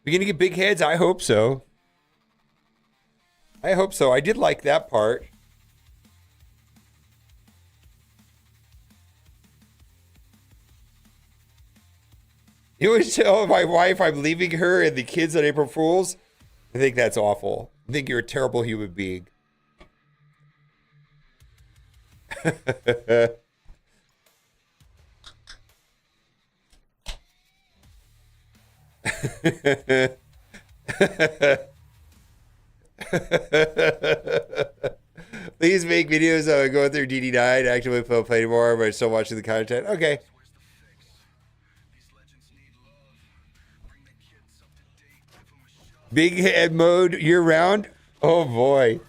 We gonna get big heads? I hope so. I hope so. I did like that part. You always tell my wife I'm leaving her and the kids on April Fools. I think that's awful. I think you're a terrible human being. Please make videos of going through DD9. Actively play more, but still watching the content. Okay. Big head mode year round. Oh boy.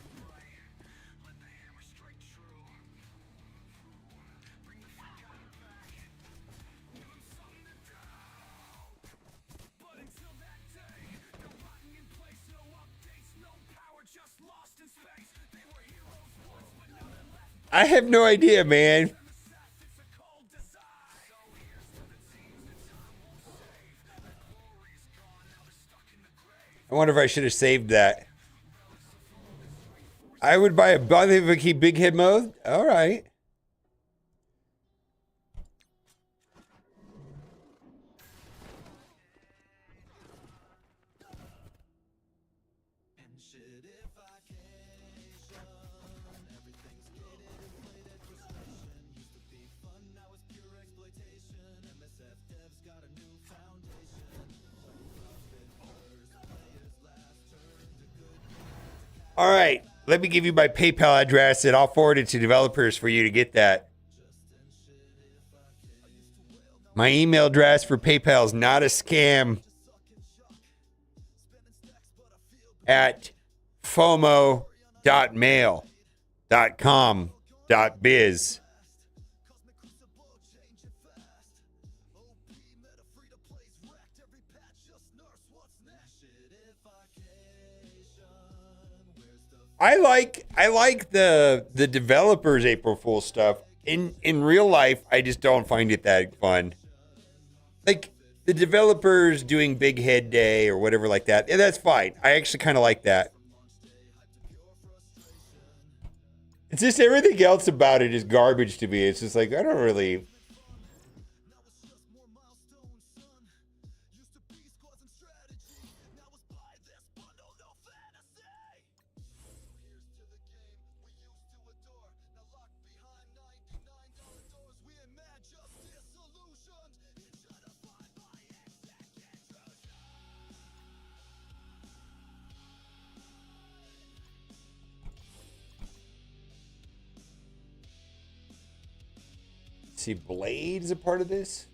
I have no idea, man. I wonder if I should have saved that. I would buy a bother if I keep big head mode. All right. All right, let me give you my PayPal address and I'll forward it to developers for you to get that. My email address for PayPal is not a scam at fomo.mail.com.biz. I like the developers April Fool stuff. In real life, I just don't find it that fun. Like the developers doing Big Head Day or whatever like that. Yeah, that's fine. I actually kind of like that. It's just everything else about it is garbage to me. It's just like I don't really. See, Blade's a part of this.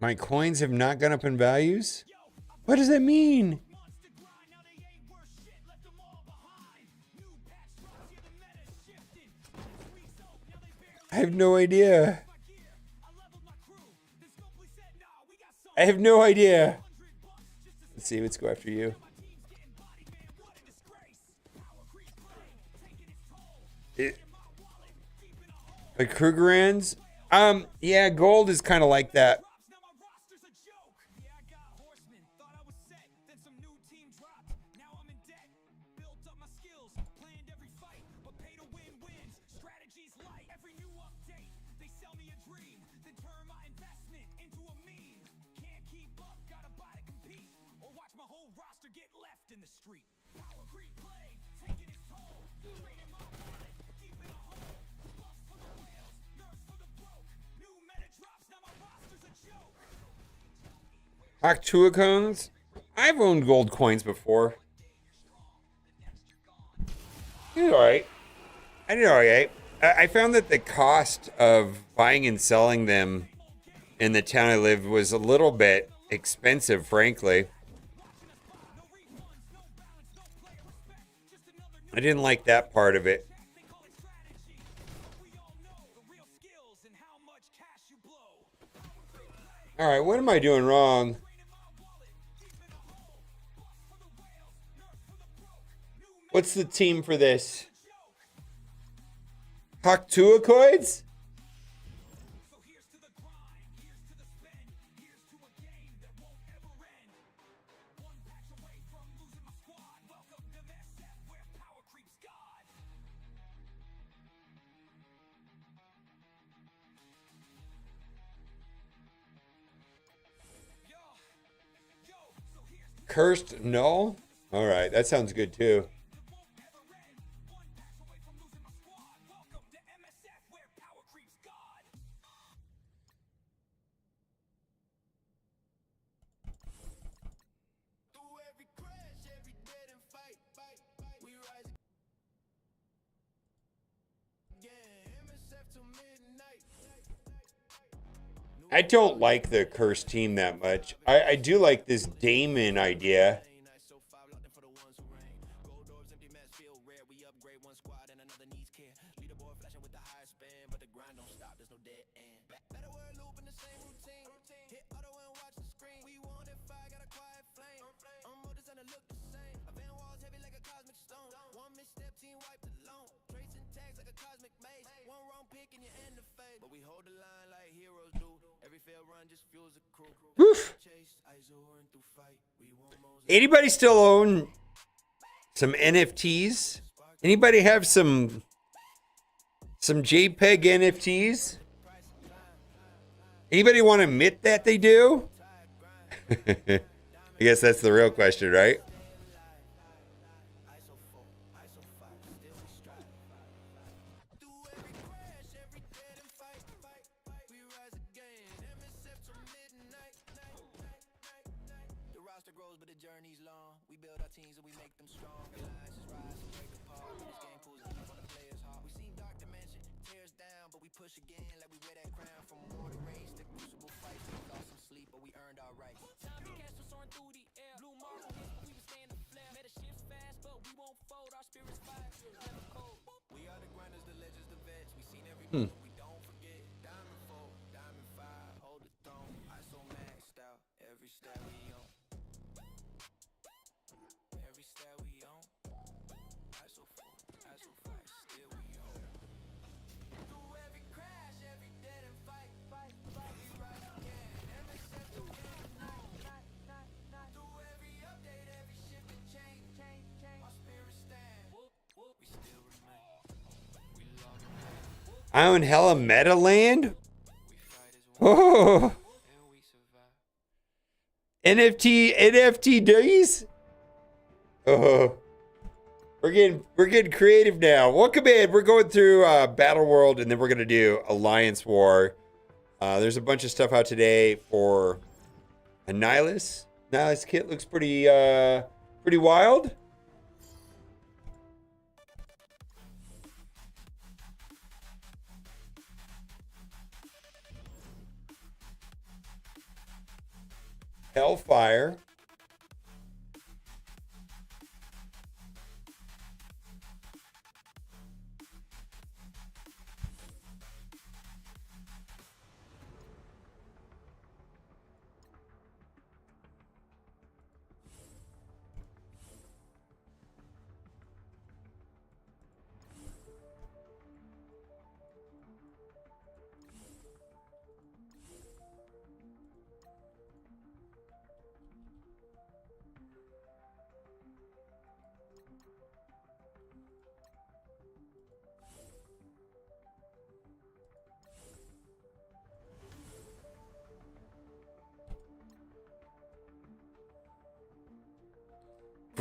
My coins have not gone up in values? What does that mean? I have no idea. I have no idea. Let's see, let's go after you. The Krugerrands? Yeah, gold is kind of like that. Turn my investment into a meme. Can't keep up, gotta buy to compete. Or watch my whole roster get left in the street. Power creep play, taking its toll. Draining my wallet, keeping a hole. Buffs for the whales, nerfs for the broke. New meta drops, now my roster's a joke. Actua coins? I've owned gold coins before. I did alright. I found that the cost of buying and selling them in the town I lived was a little bit expensive, frankly. I didn't like that part of it. Alright, what am I doing wrong? What's the team for this? Haktuacoids? Cursed null? Alright, that sounds good too. I don't like the cursed team that much. I do like this Damon idea. Woof. Anybody still own some NFTs? Anybody have some JPEG NFTs? Anybody want to admit that they do? I guess that's the real question, right? I own hella meta land? Oh. NFTs? Oh. We're getting creative now. Welcome in. We're going through Battle World, and then we're gonna do Alliance War. There's a bunch of stuff out today for a Nihilus. Nihilus kit looks pretty wild. Hellfire.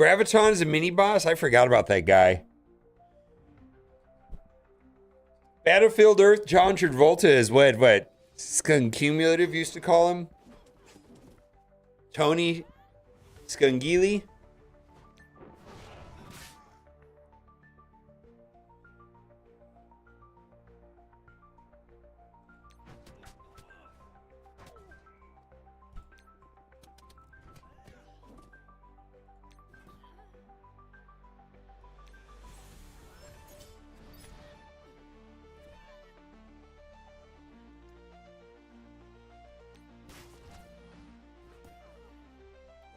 Graviton's a mini boss? I forgot about that guy. Battlefield Earth John Travolta is what Skunkcumulative used to call him? Tony Skungili?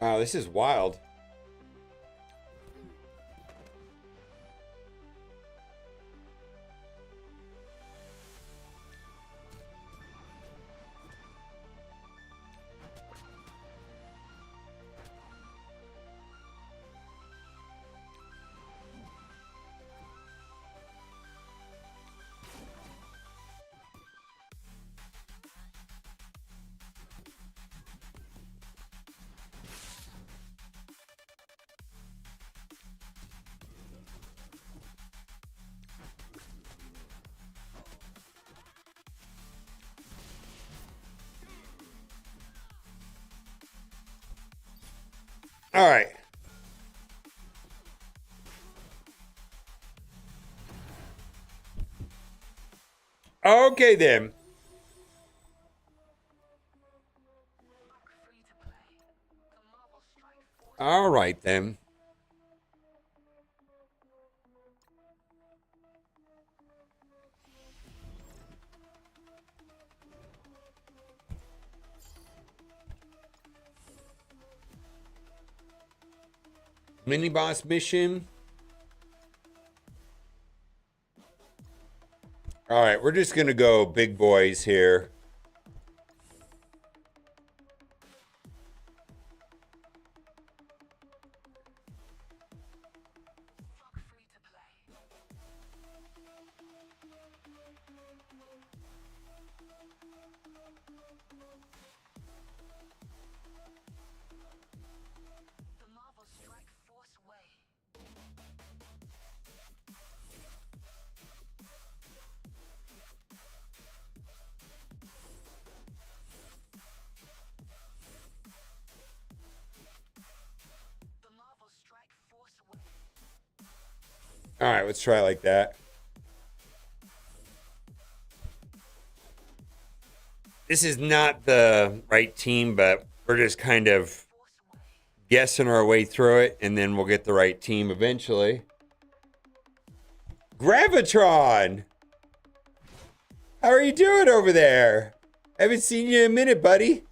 Wow, this is wild. All right. Okay, then. All right, then. Mini boss mission. All right, we're just going to go big boys here. All right, let's try it like that. This is not the right team, but we're just kind of guessing our way through it, and then we'll get the right team eventually. Gravitron! How are you doing over there? Haven't seen you in a minute, buddy.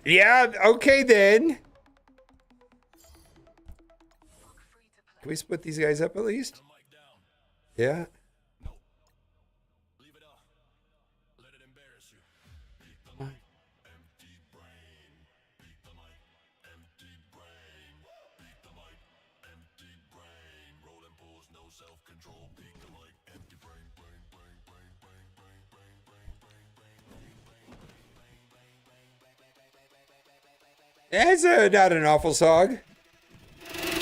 Yeah, okay then. Can we split these guys up at least? Yeah. That's not an awful song.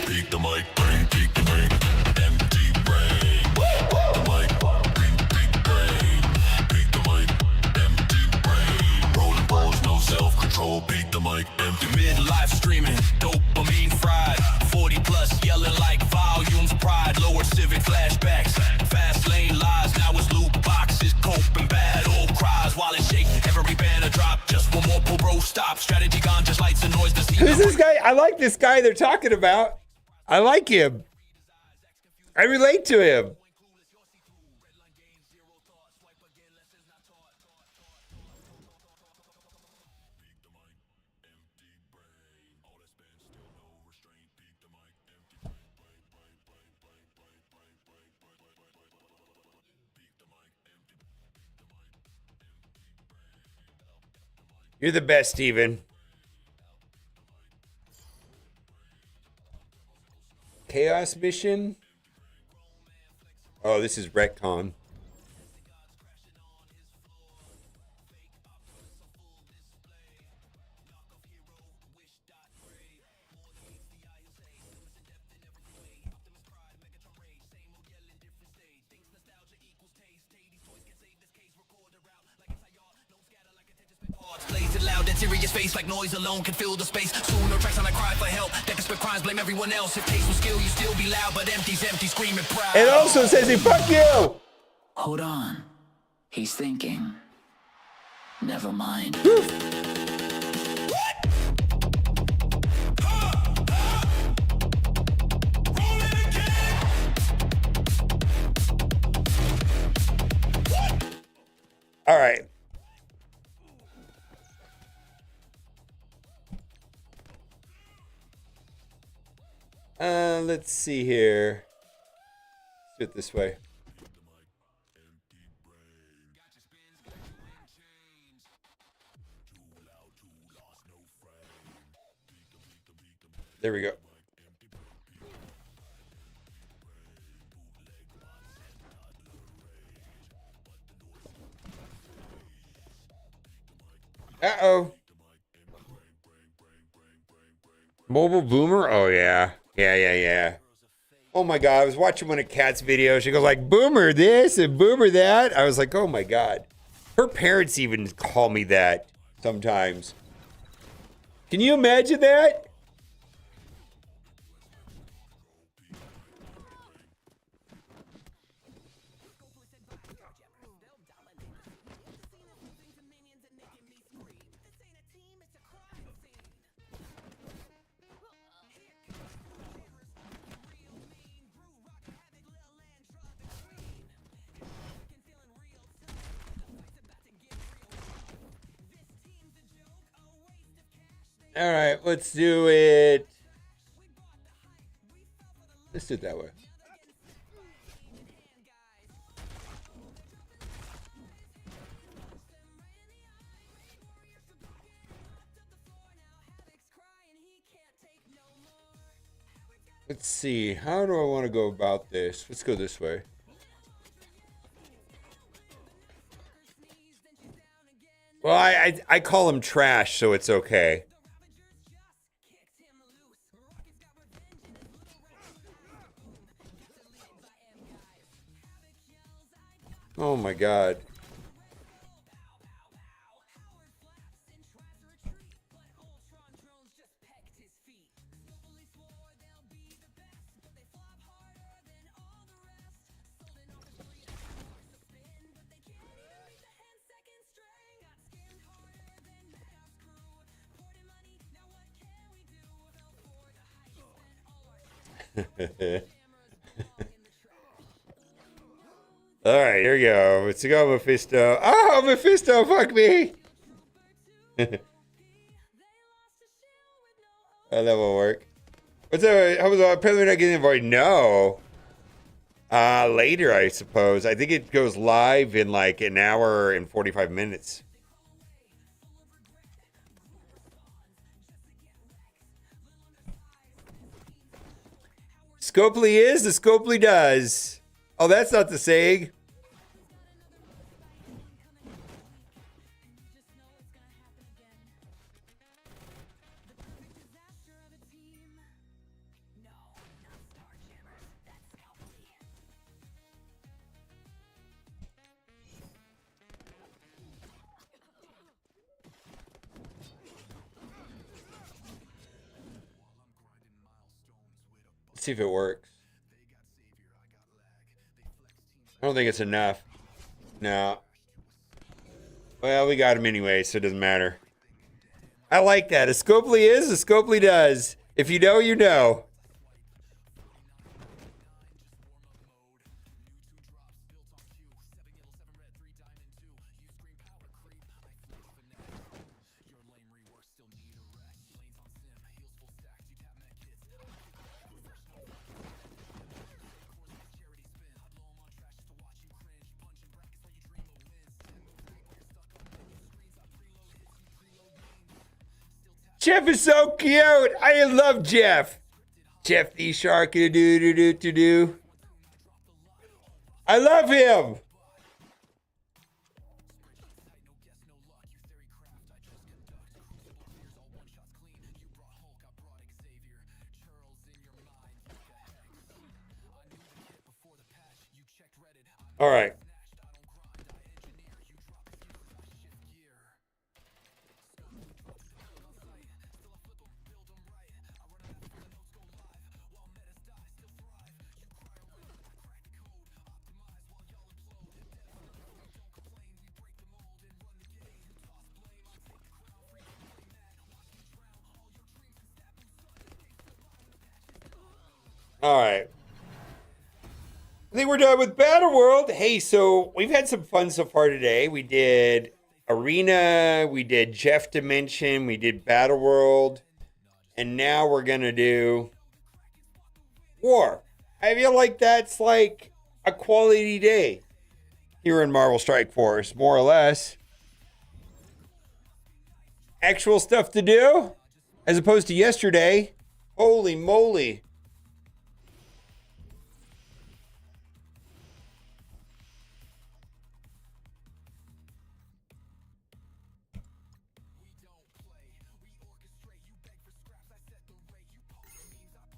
Peak the mic, brain, peak the brain, empty brain. Peak the mic, peak the brain, peak the mic, empty brain. Rolling balls, no self-control, peak the mic, empty. Midlife streaming, dopamine fried. 40 plus yelling like volumes, pride. Lower civic flashbacks, fast lane lies. Now it's loot boxes, coping bad. Old cries while it shake. Every banner drop. Just one more pull, bro. Stop. Strategy gone. Just lights and noise. Who's this guy? I like this guy they're talking about. I like him. I relate to him. You're the best, Steven. Chaos mission? Oh, this is retcon. Blaze it loud, that serious face like noise alone can fill the space. Sooner tracks on a cry for help. That can spit crimes, blame everyone else. If taste was skill, you still be loud, but empty, screaming proud. It also says he fuck you. Hold on. He's thinking. Never mind. All right. Let's see here. Let's do it this way. There we go. Uh-oh. Mobile Boomer? Oh, yeah. Yeah. Oh, my God. I was watching one of Kat's videos. She goes like, Boomer this and Boomer that. I was like, oh, my God. Her parents even call me that sometimes. Can you imagine that? All right, let's do it. Let's do it that way. Let's see. How do I want to go about this? Let's go this way. Well, I call him trash, so it's okay. Oh my God. All right, here we go. Let's go, Mephisto. Oh, Mephisto, fuck me. Oh, that will work. What's that? How was apparently not getting invited? No. Later, I suppose. I think it goes live in like an hour and 45 minutes. Scopely is, the Scopely does. Oh, that's not the saying. Let's see if it works. I don't think it's enough. No. Well, we got him anyway, so it doesn't matter. I like that. A Scopely is, a Scopely does. If you know, you know. Jeff is so cute. I love Jeff. Jeff the shark. Do do do do do. I love him. All right. All right. I think we're done with Battle World. Hey, so we've had some fun so far today. We did Arena, we did Jeff Dimension, we did Battle World, and now we're going to do War. I feel like that's like a quality day here in Marvel Strike Force, more or less. Actual stuff to do, as opposed to yesterday. Holy moly.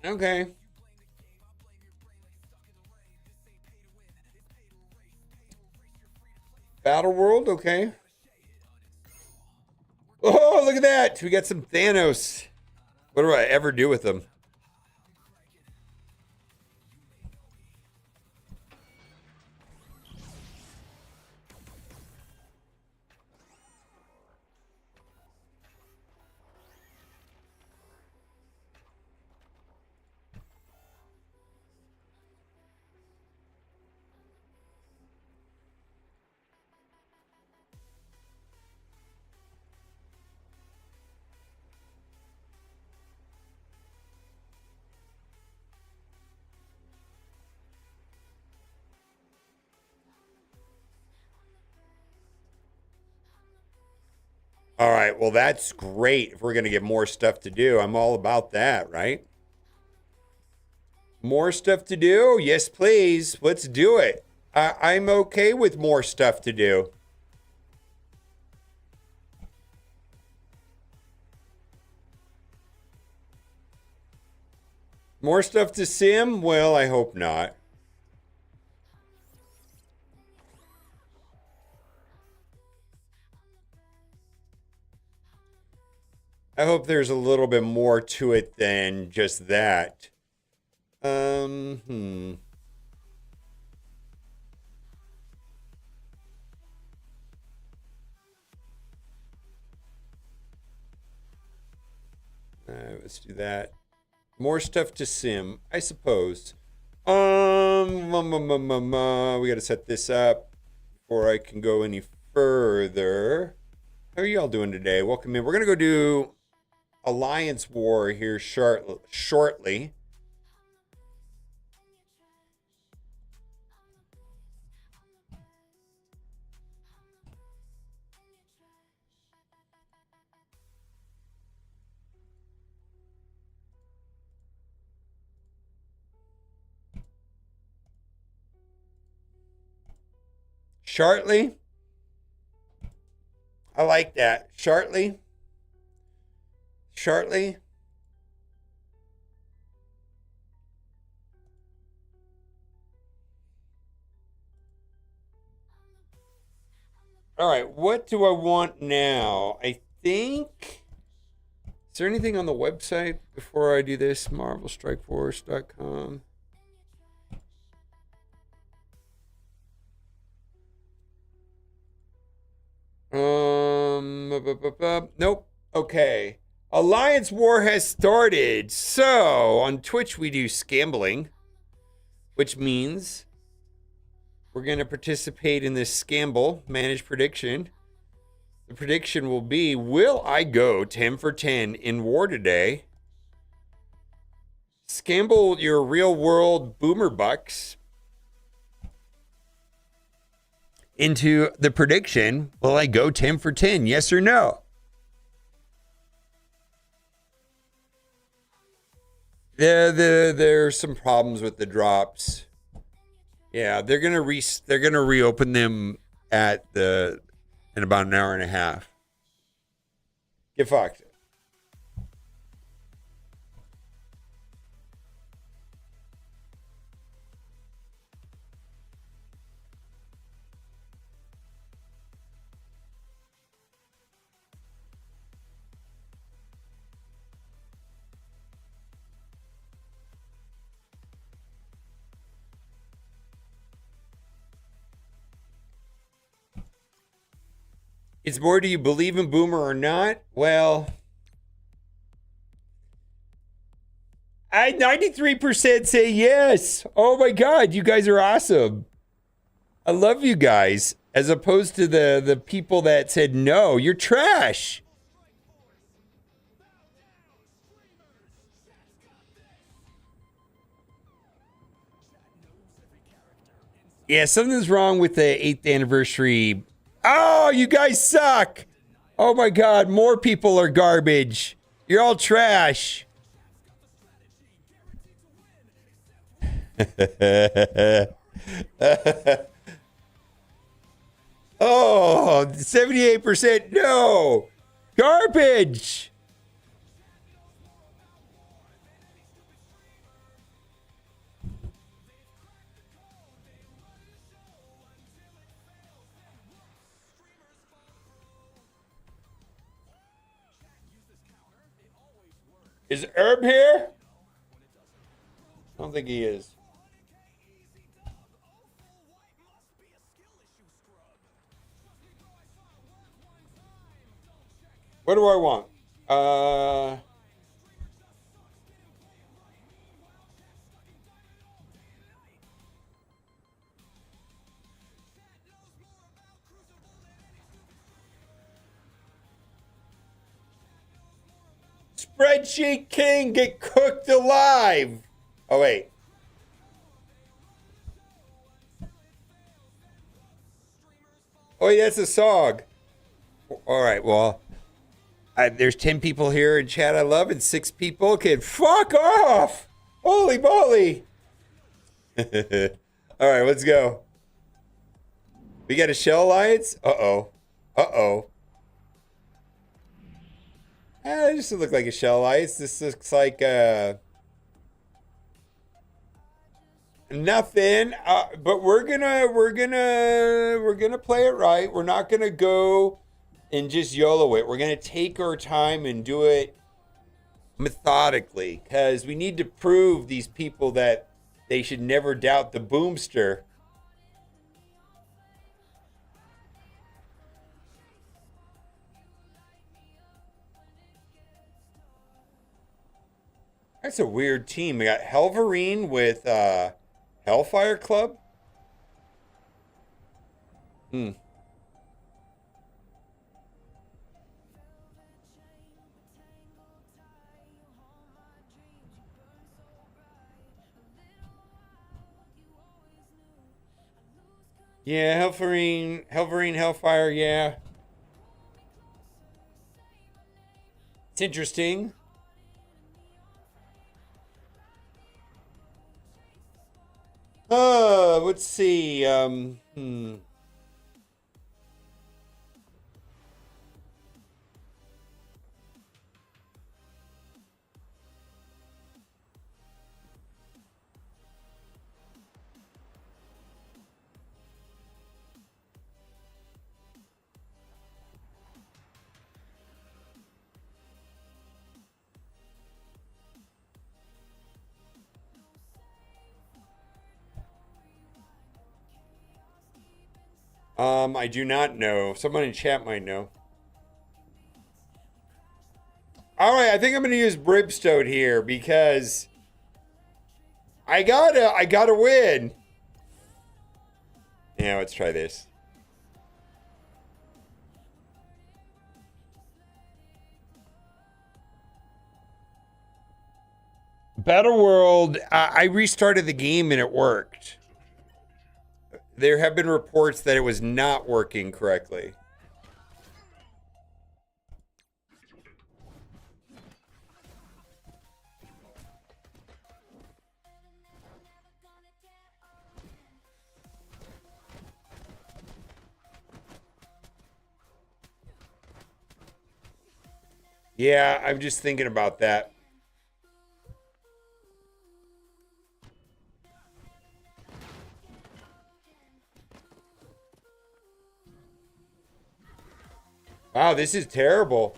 Okay. Battle World, okay. Oh, look at that. We got some Thanos. What do I ever do with them? All right, well, that's great. If we're going to get more stuff to do, I'm all about that, right? More stuff to do? Yes, please. Let's do it. I'm okay with more stuff to do. More stuff to sim? Well, I hope not. I hope there's a little bit more to it than just that. Let's do that. More stuff to sim, I suppose. We got to set this up before I can go any further. How are y'all doing today? Welcome in. We're going to go do Alliance War here shortly. Shortly? I like that. Shortly? Shortly? All right, what do I want now? I think... Is there anything on the website before I do this? MarvelStrikeForce.com. Nope. Okay. Alliance War has started. So on Twitch we do scambling, which means we're going to participate in this scamble, manage prediction. The prediction will be, will I go 10 for 10 in war today? Scamble your real world boomer bucks into the prediction. Will I go 10 for 10? Yes or no? There's some problems with the drops. Yeah, they're gonna reopen them in about an hour and a half. Get fucked. It's more, do you believe in Boomer or not? Well, I 93% say yes. Oh my God, you guys are awesome. I love you guys. As opposed to the people that said no, you're trash. Yeah, something's wrong with the 8th anniversary. Oh, you guys suck. Oh my God, more people are garbage. You're all trash. Oh, 78% no. Garbage. Is Herb here? I don't think he is. What do I want? Spreadsheet King get cooked alive. Oh, wait. Oh, yeah, that's a song. All right, well, there's 10 people here in chat I love and 6 people can fuck off. Holy moly. All right, let's go. We got a Shell Alliance? Uh-oh. Uh-oh. This doesn't look like a Shell Alliance. This looks like nothing. But we're gonna play it right. We're not gonna go and just YOLO it. We're gonna take our time and do it methodically, because we need to prove these people that they should never doubt the boomster. That's a weird team. We got Helverine with Hellfire Club. Yeah, Helverine, Hellfire, yeah. It's interesting. Let's see. I do not know. Someone in chat might know. All right, I think I'm going to use Brimstone here because I gotta win. Yeah, let's try this. Battle World, I restarted the game and it worked. There have been reports that it was not working correctly. Yeah, I'm just thinking about that. Wow, this is terrible.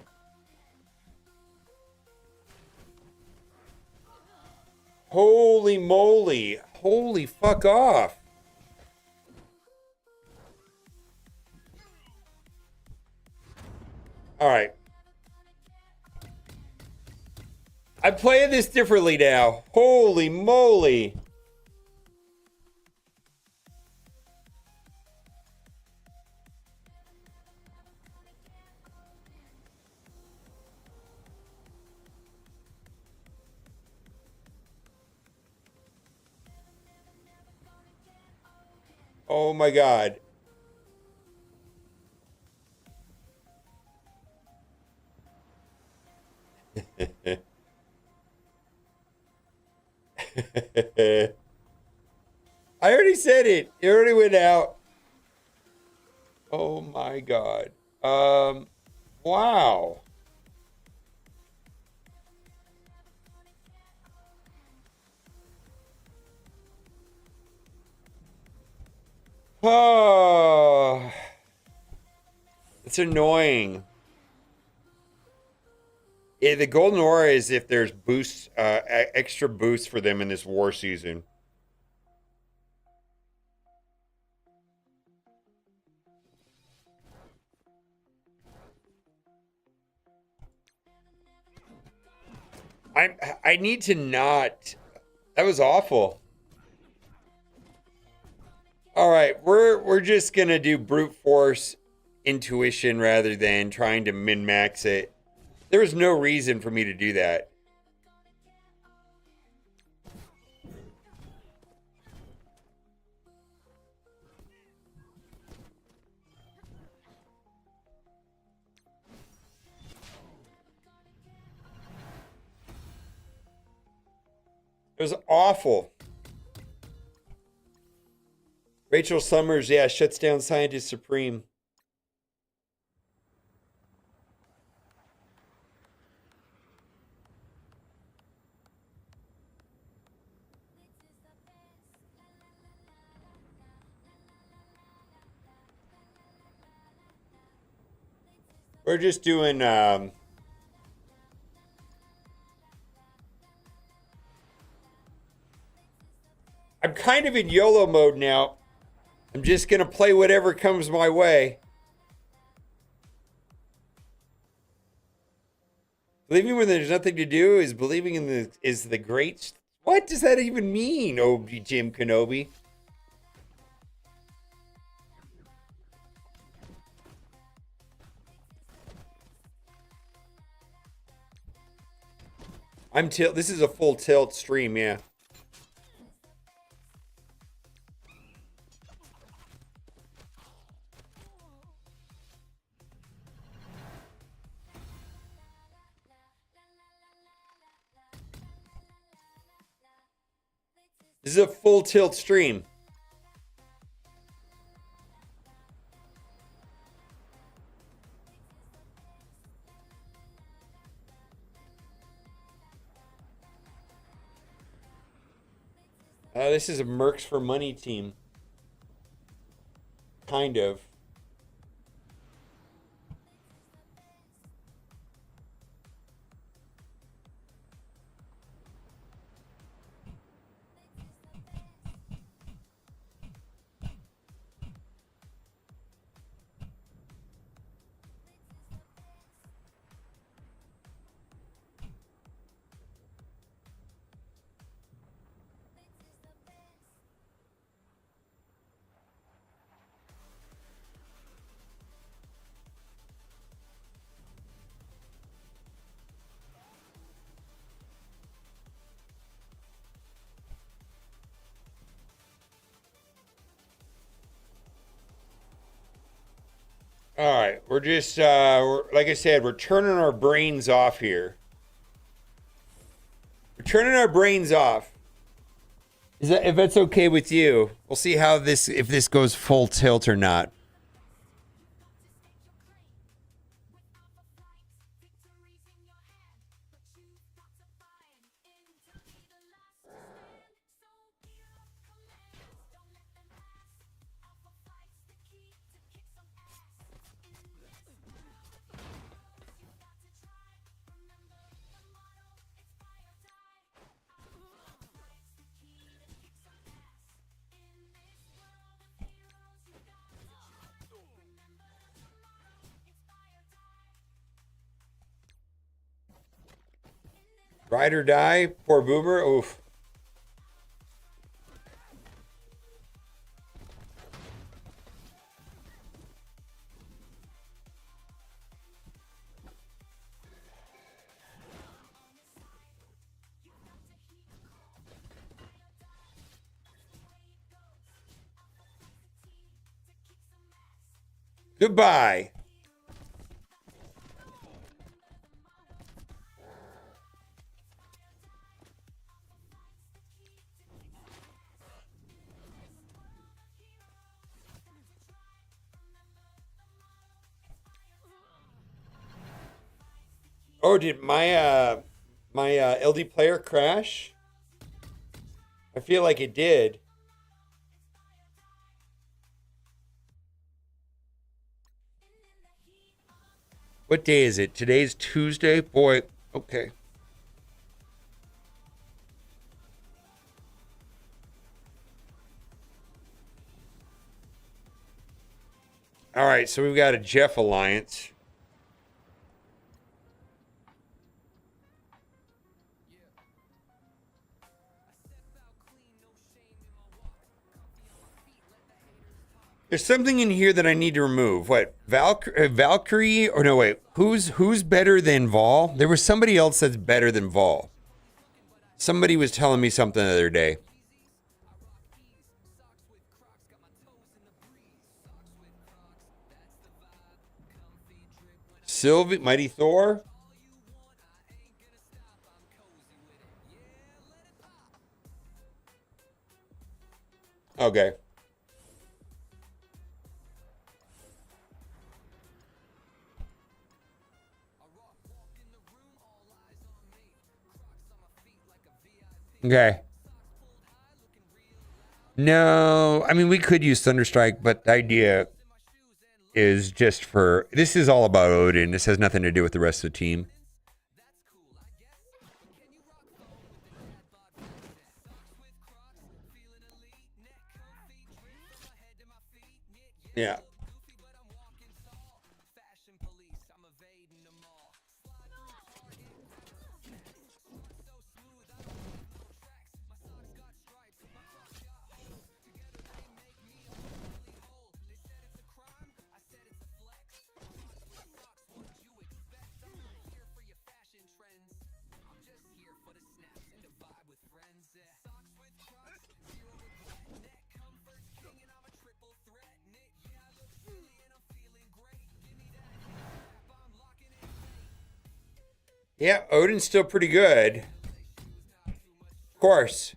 Holy moly. Holy fuck off. All right. I'm playing this differently now. Holy moly. Oh my God. I already said it. It already went out. Oh my God. Wow. Oh, it's annoying. Yeah, the golden aura is if there's boosts, extra boosts for them in this war season. I need to not. That was awful. All right, we're just gonna do brute force intuition rather than trying to min max it. There was no reason for me to do that. It was awful. Rachel Summers, yeah, shuts down Scientist Supreme. We're just doing I'm kind of in YOLO mode now. I'm just gonna play whatever comes my way. Believing when there's nothing to do is believing in the great. What does that even mean, Obi Jim Kenobi? This is a full tilt stream, yeah. This is a full tilt stream. This is a Mercs for Money team. Kind of. All right, we're just like I said, we're turning our brains off here. We're turning our brains off. Is that if that's okay with you? We'll see how if this goes full tilt or not. Ride or die. Poor Boomer. Oof. Goodbye. Oh, did my LD player crash? I feel like it did. What day is it? Today's Tuesday? Boy, okay. All right, so we've got a Jeff Alliance. There's something in here that I need to remove. What? Valkyrie? Or no, wait. Who's better than Vol? There was somebody else that's better than Vol. Somebody was telling me something the other day. Sylvie, Mighty Thor? Okay. Okay. No, I mean, we could use Thunderstrike, but the idea is just for... This is all about Odin. This has nothing to do with the rest of the team. Yeah. Yeah, Odin's still pretty good. Of course.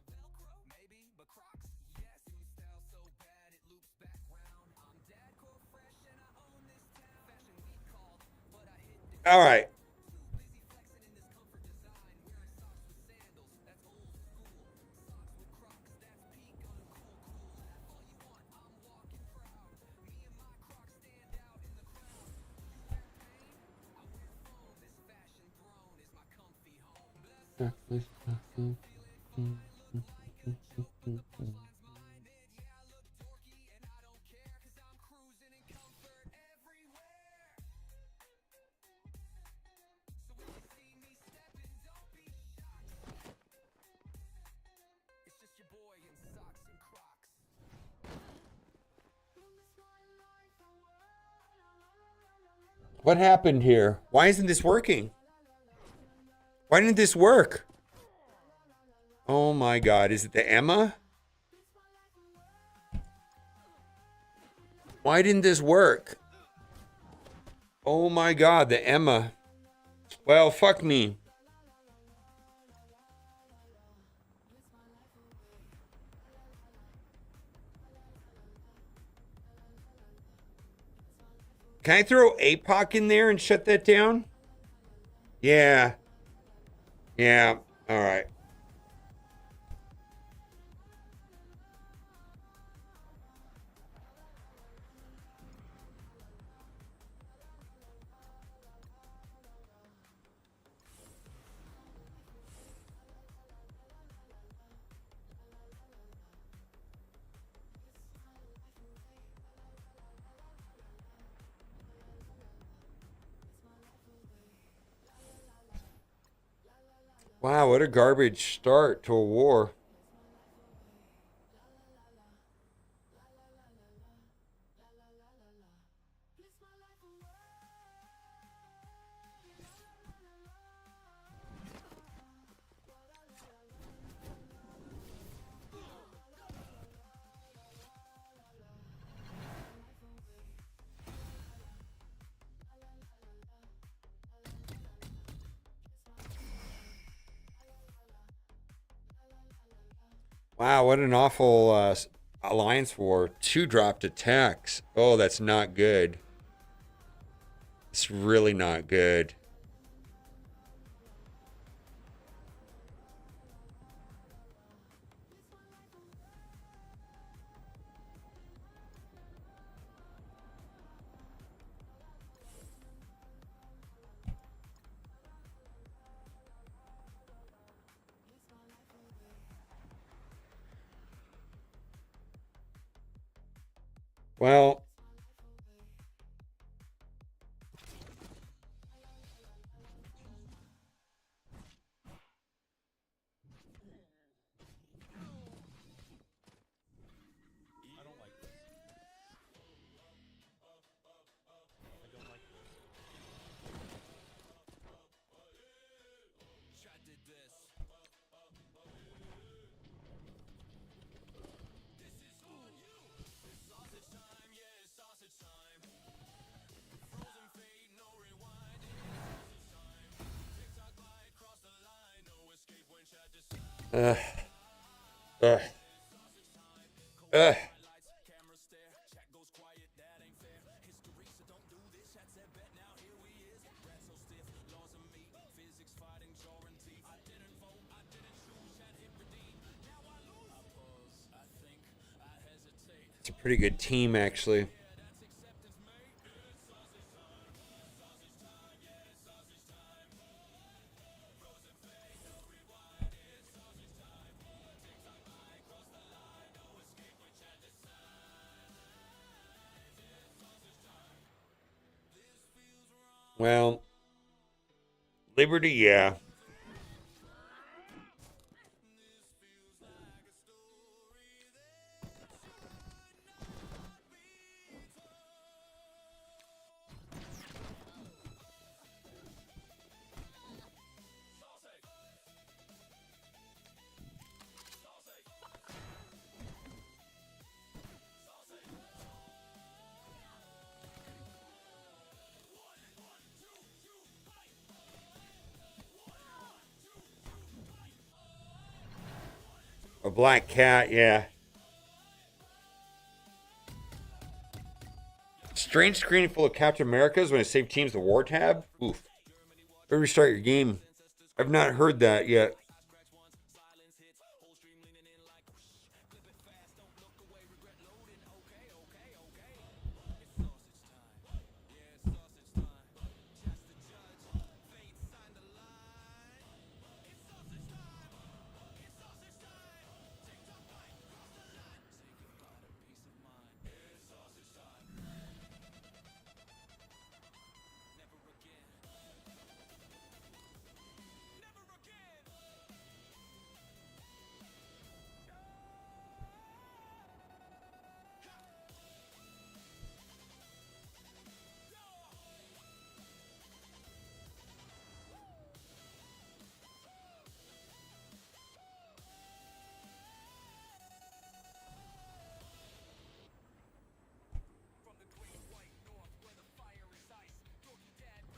All right. What happened here? Why isn't this working? Why didn't this work? Oh my God, is it the Emma? Why didn't this work? Oh my God, the Emma. Well, fuck me. Can I throw APOC in there and shut that down? Yeah. Yeah. All right. Wow, what a garbage start to a war. Wow, what an awful alliance war. 2 dropped attacks. Oh, that's not good. It's really not good. Well, ugh. Ugh. Ugh. It's a pretty good team, actually. Well, Liberty, yeah. A black cat, yeah. Strange screen full of Captain Americas when it saved teams the war tab? Oof. Better restart your game. I've not heard that yet.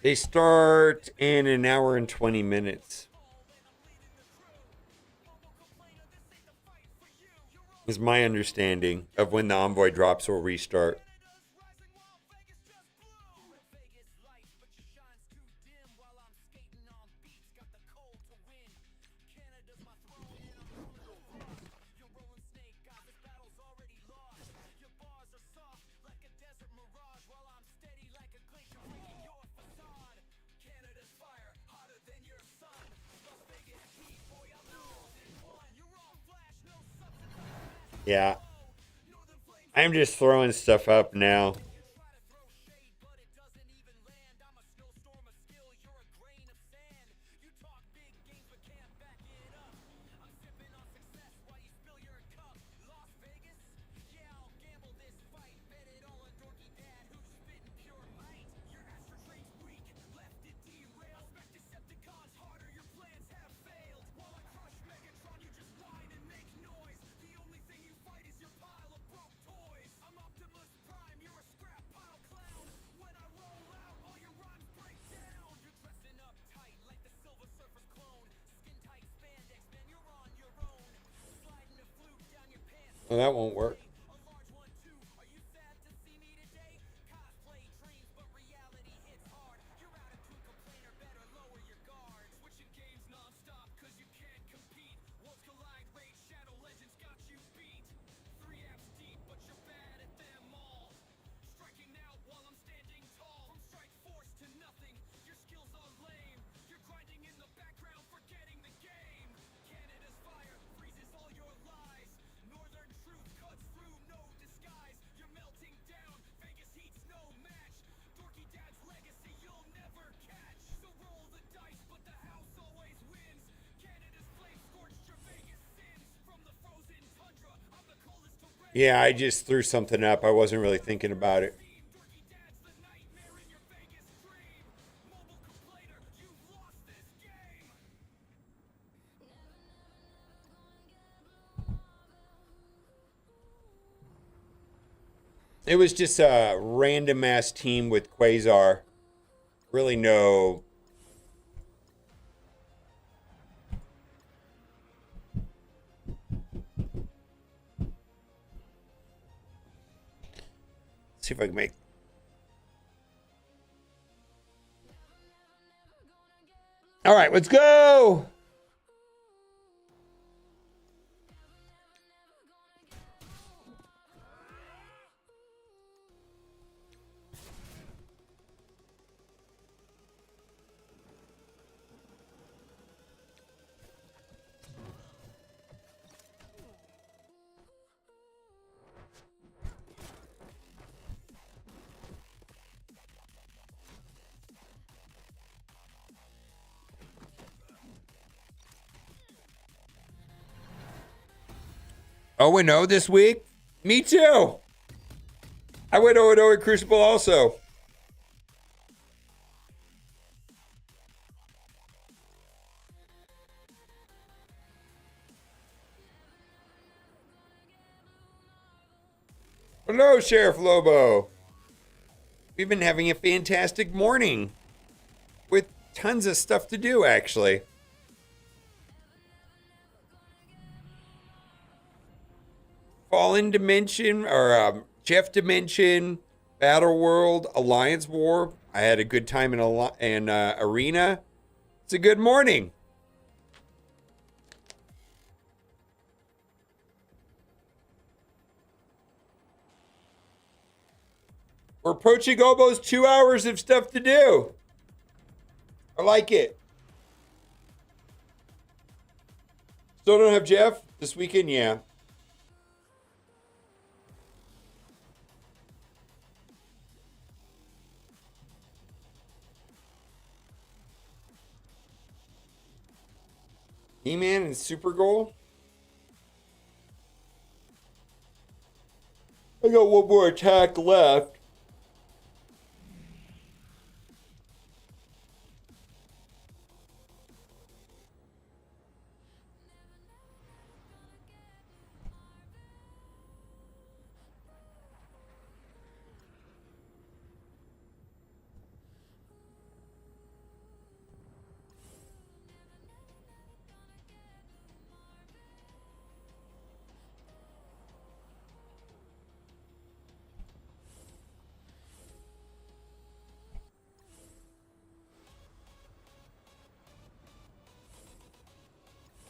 They start in an hour and 20 minutes. Is my understanding of when the envoy drops will restart. Yeah. I'm just throwing stuff up now. Oh, that won't work. Yeah, I just threw something up. I wasn't really thinking about it. It was just a random ass team with Quasar. Really no. See if I can make. All right, let's go. Oh, 0 this week? Me too. I went 0-0 at Crucible also. Hello, Sheriff Lobo. We've been having a fantastic morning with tons of stuff to do, actually. Fallen Dimension, or Jeff Dimension, Battle World, Alliance War. I had a good time in Arena. It's a good morning. We're approaching almost 2 hours of stuff to do. I like it. Still don't have Jeff this weekend? Yeah. He-Man and Supergirl. I got one more attack left.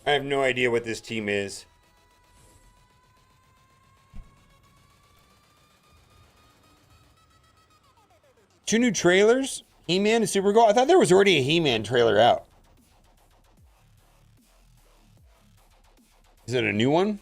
I have no idea what this team is. Two new trailers? He-Man and Supergirl? I thought there was already a He-Man trailer out. Is it a new one?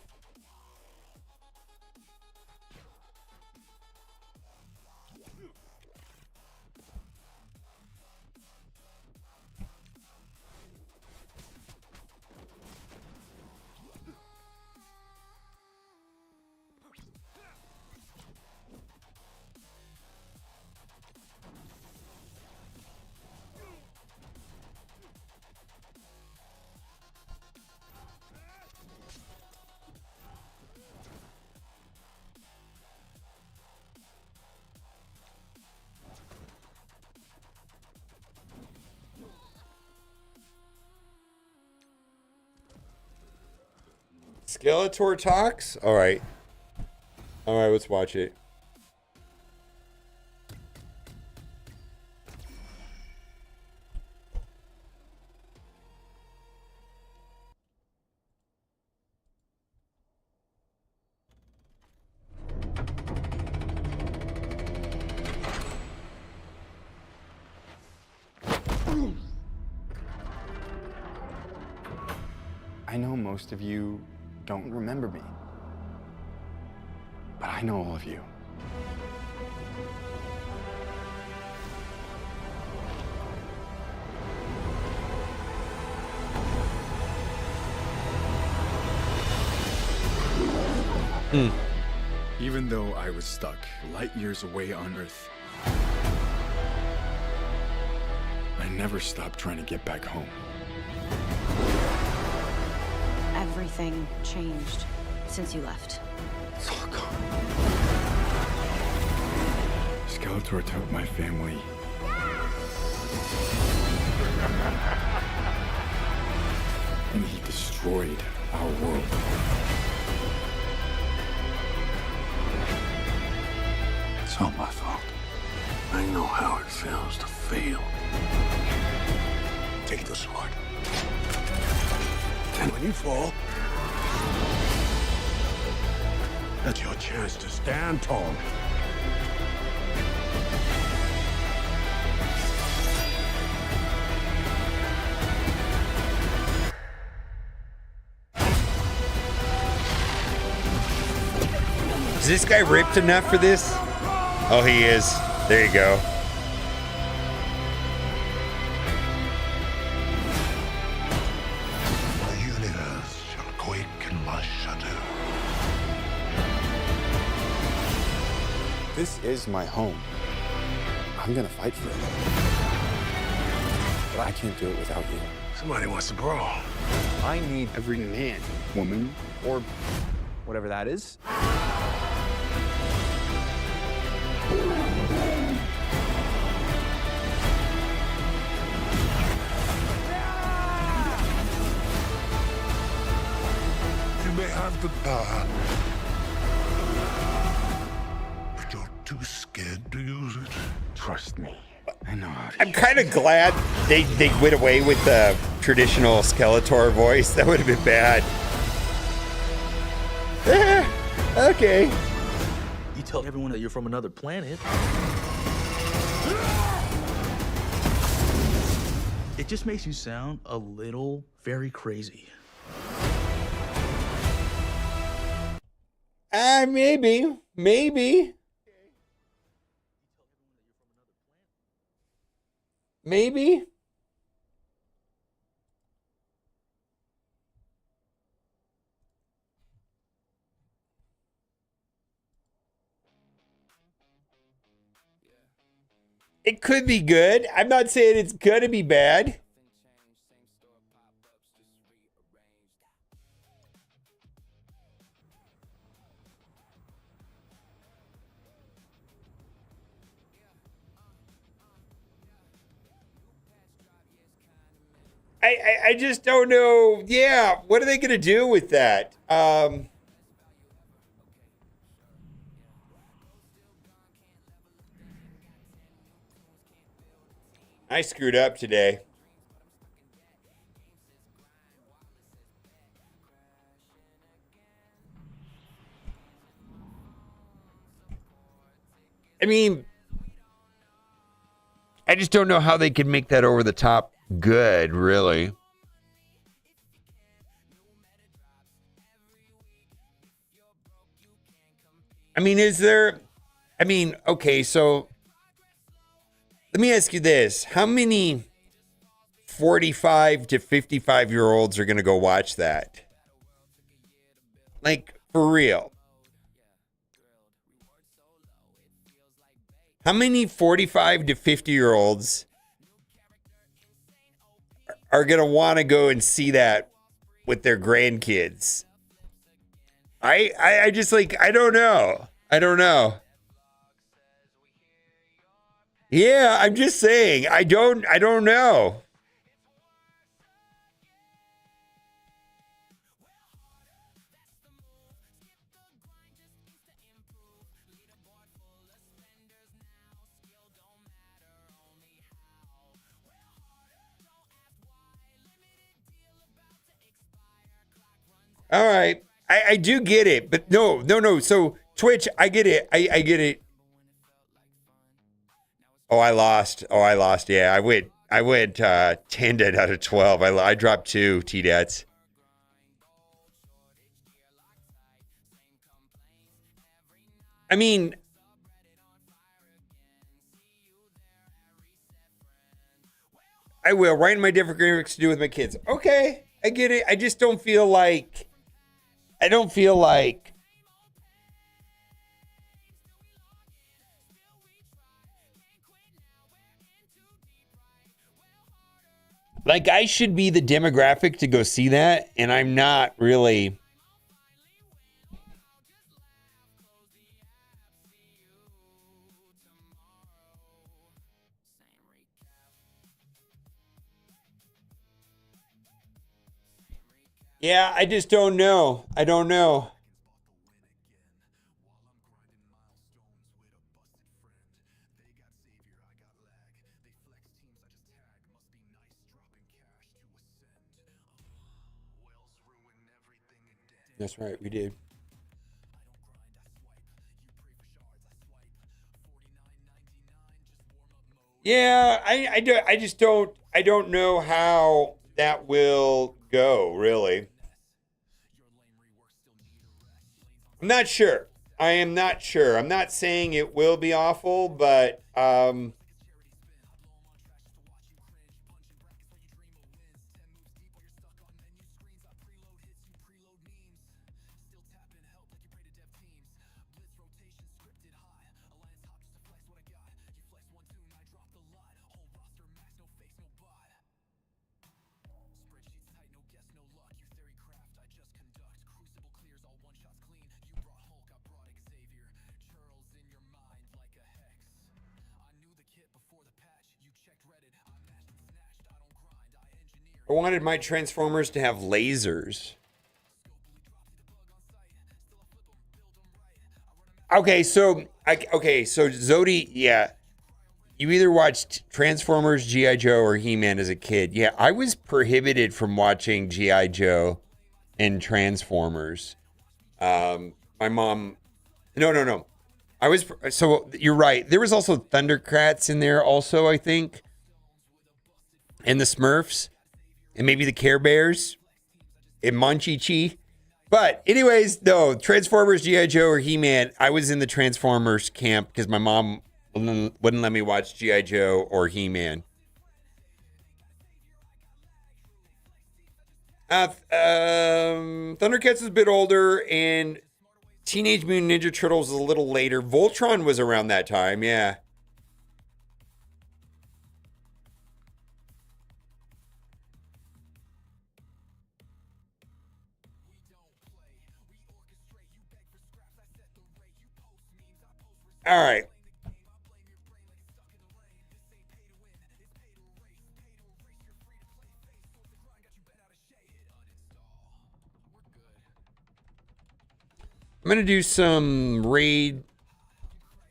Skeletor talks? All right. All right, let's watch it. I know most of you don't remember me, but I know all of you. Even though I was stuck light years away on Earth, I never stopped trying to get back home. Everything changed since you left. It's all gone. Skeletor took my family. And he destroyed our world. It's all my fault. I know how it feels to fail. Take the sword. And when you fall, that's your chance to stand tall. Is this guy ripped enough for this? Oh, he is. There you go. The universe shall quake in my shadow. This is my home. I'm gonna fight for it. But I can't do it without you. Somebody wants to brawl. I need every man, woman, or whatever that is. You may have the power, but you're too scared to use it. Trust me. I know how to. I'm kind of glad they went away with the traditional Skeletor voice. That would have been bad. Okay. You tell everyone that you're from another planet. It just makes you sound a little very crazy. Maybe. Maybe. Maybe. It could be good. I'm not saying it's gonna be bad. I just don't know. Yeah, what are they gonna do with that? I screwed up today. I mean, I just don't know how they could make that over the top good, really. I mean, okay, so let me ask you this. How many 45 to 55-year-olds are going to go watch that? Like, for real. How many 45 to 50-year-olds are going to want to go and see that with their grandkids? I just like, I don't know. I don't know. Yeah, I'm just saying, I don't know. All right. I do get it, but no. So Twitch, I get it. I get it. Oh, I lost. Yeah, I went 10 dead out of 12. I dropped 2 T-Dats. I mean, I will. Writing my different graphics to do with my kids. Okay, I get it. I just don't feel like. Like I should be the demographic to go see that, and I'm not really. Yeah, I just don't know. I don't know. That's right, we did. Yeah, I just don't know how that will go, really. I'm not sure. I am not sure. I'm not saying it will be awful, but I wanted my Transformers to have lasers. Okay, so Zodi, yeah. You either watched Transformers, G.I. Joe, or He-Man as a kid. Yeah, I was prohibited from watching G.I. Joe and Transformers. My mom, no. So you're right. There was also Thundercats in there also, I think. And the Smurfs. And maybe the Care Bears. And Monchi-Chi. But anyways, no, Transformers, G.I. Joe, or He-Man, I was in the Transformers camp because my mom wouldn't let me watch G.I. Joe or He-Man. Thundercats is a bit older, and Teenage Mutant Ninja Turtles is a little later. Voltron was around that time, yeah. All right. I'm going to do some raid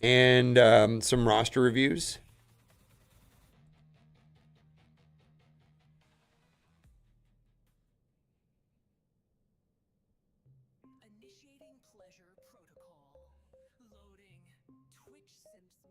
and some roster reviews. Initiating pleasure protocol. Loading Twitch Simps